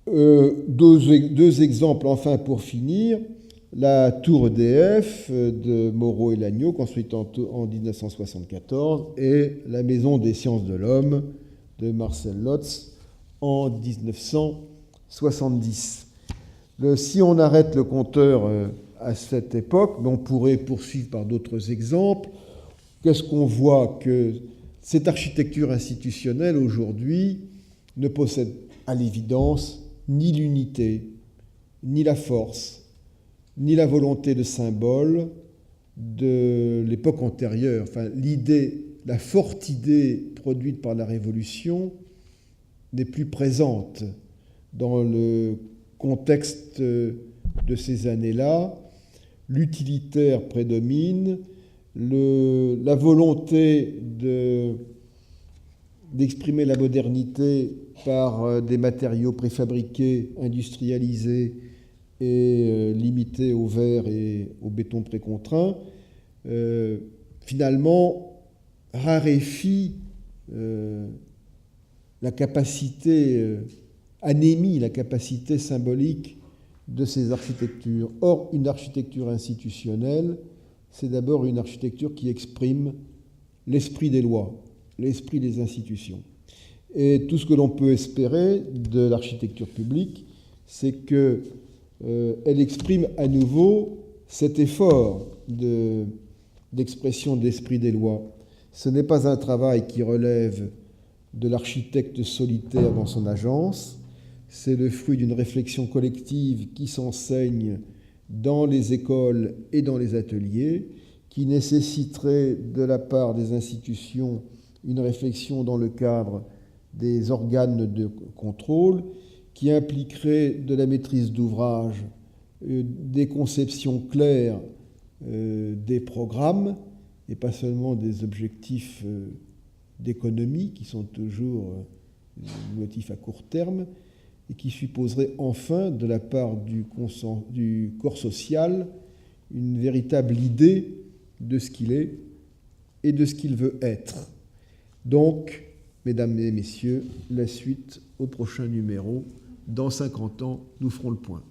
Deux exemples, enfin, pour finir. La tour EDF de Moreau et Lagneau, construite en 1974, et la maison des sciences de l'homme de Marcel Lotz en 1970. Si on arrête le compteur à cette époque, on pourrait poursuivre par d'autres exemples. Qu'est-ce qu'on voit? Que cette architecture institutionnelle, aujourd'hui, ne possède à l'évidence ni l'unité, ni la force, ni la volonté de symbole de l'époque antérieure. Enfin, la forte idée produite par la Révolution n'est plus présente dans le contexte de ces années-là. L'utilitaire prédomine, la volonté d'exprimer la modernité par des matériaux préfabriqués, industrialisés et limités au verre et au béton précontraint, finalement raréfie la capacité anémie la capacité symbolique de ces architectures. Or, une architecture institutionnelle, c'est d'abord une architecture qui exprime l'esprit des lois, l'esprit des institutions. Et tout ce que l'on peut espérer de l'architecture publique, c'est qu'elle exprime à nouveau cet effort d'expression de l'esprit des lois. Ce n'est pas un travail qui relève de l'architecte solitaire dans son agence, c'est le fruit d'une réflexion collective qui s'enseigne dans les écoles et dans les ateliers, qui nécessiterait de la part des institutions une réflexion dans le cadre des organes de contrôle, qui impliquerait de la maîtrise d'ouvrage, des conceptions claires des programmes, et pas seulement des objectifs d'économie, qui sont toujours des motifs à court terme, et qui supposerait enfin, de la part du corps social, une véritable idée de ce qu'il est et de ce qu'il veut être. Donc, mesdames et messieurs, la suite au prochain numéro. Dans 50 ans, nous ferons le point.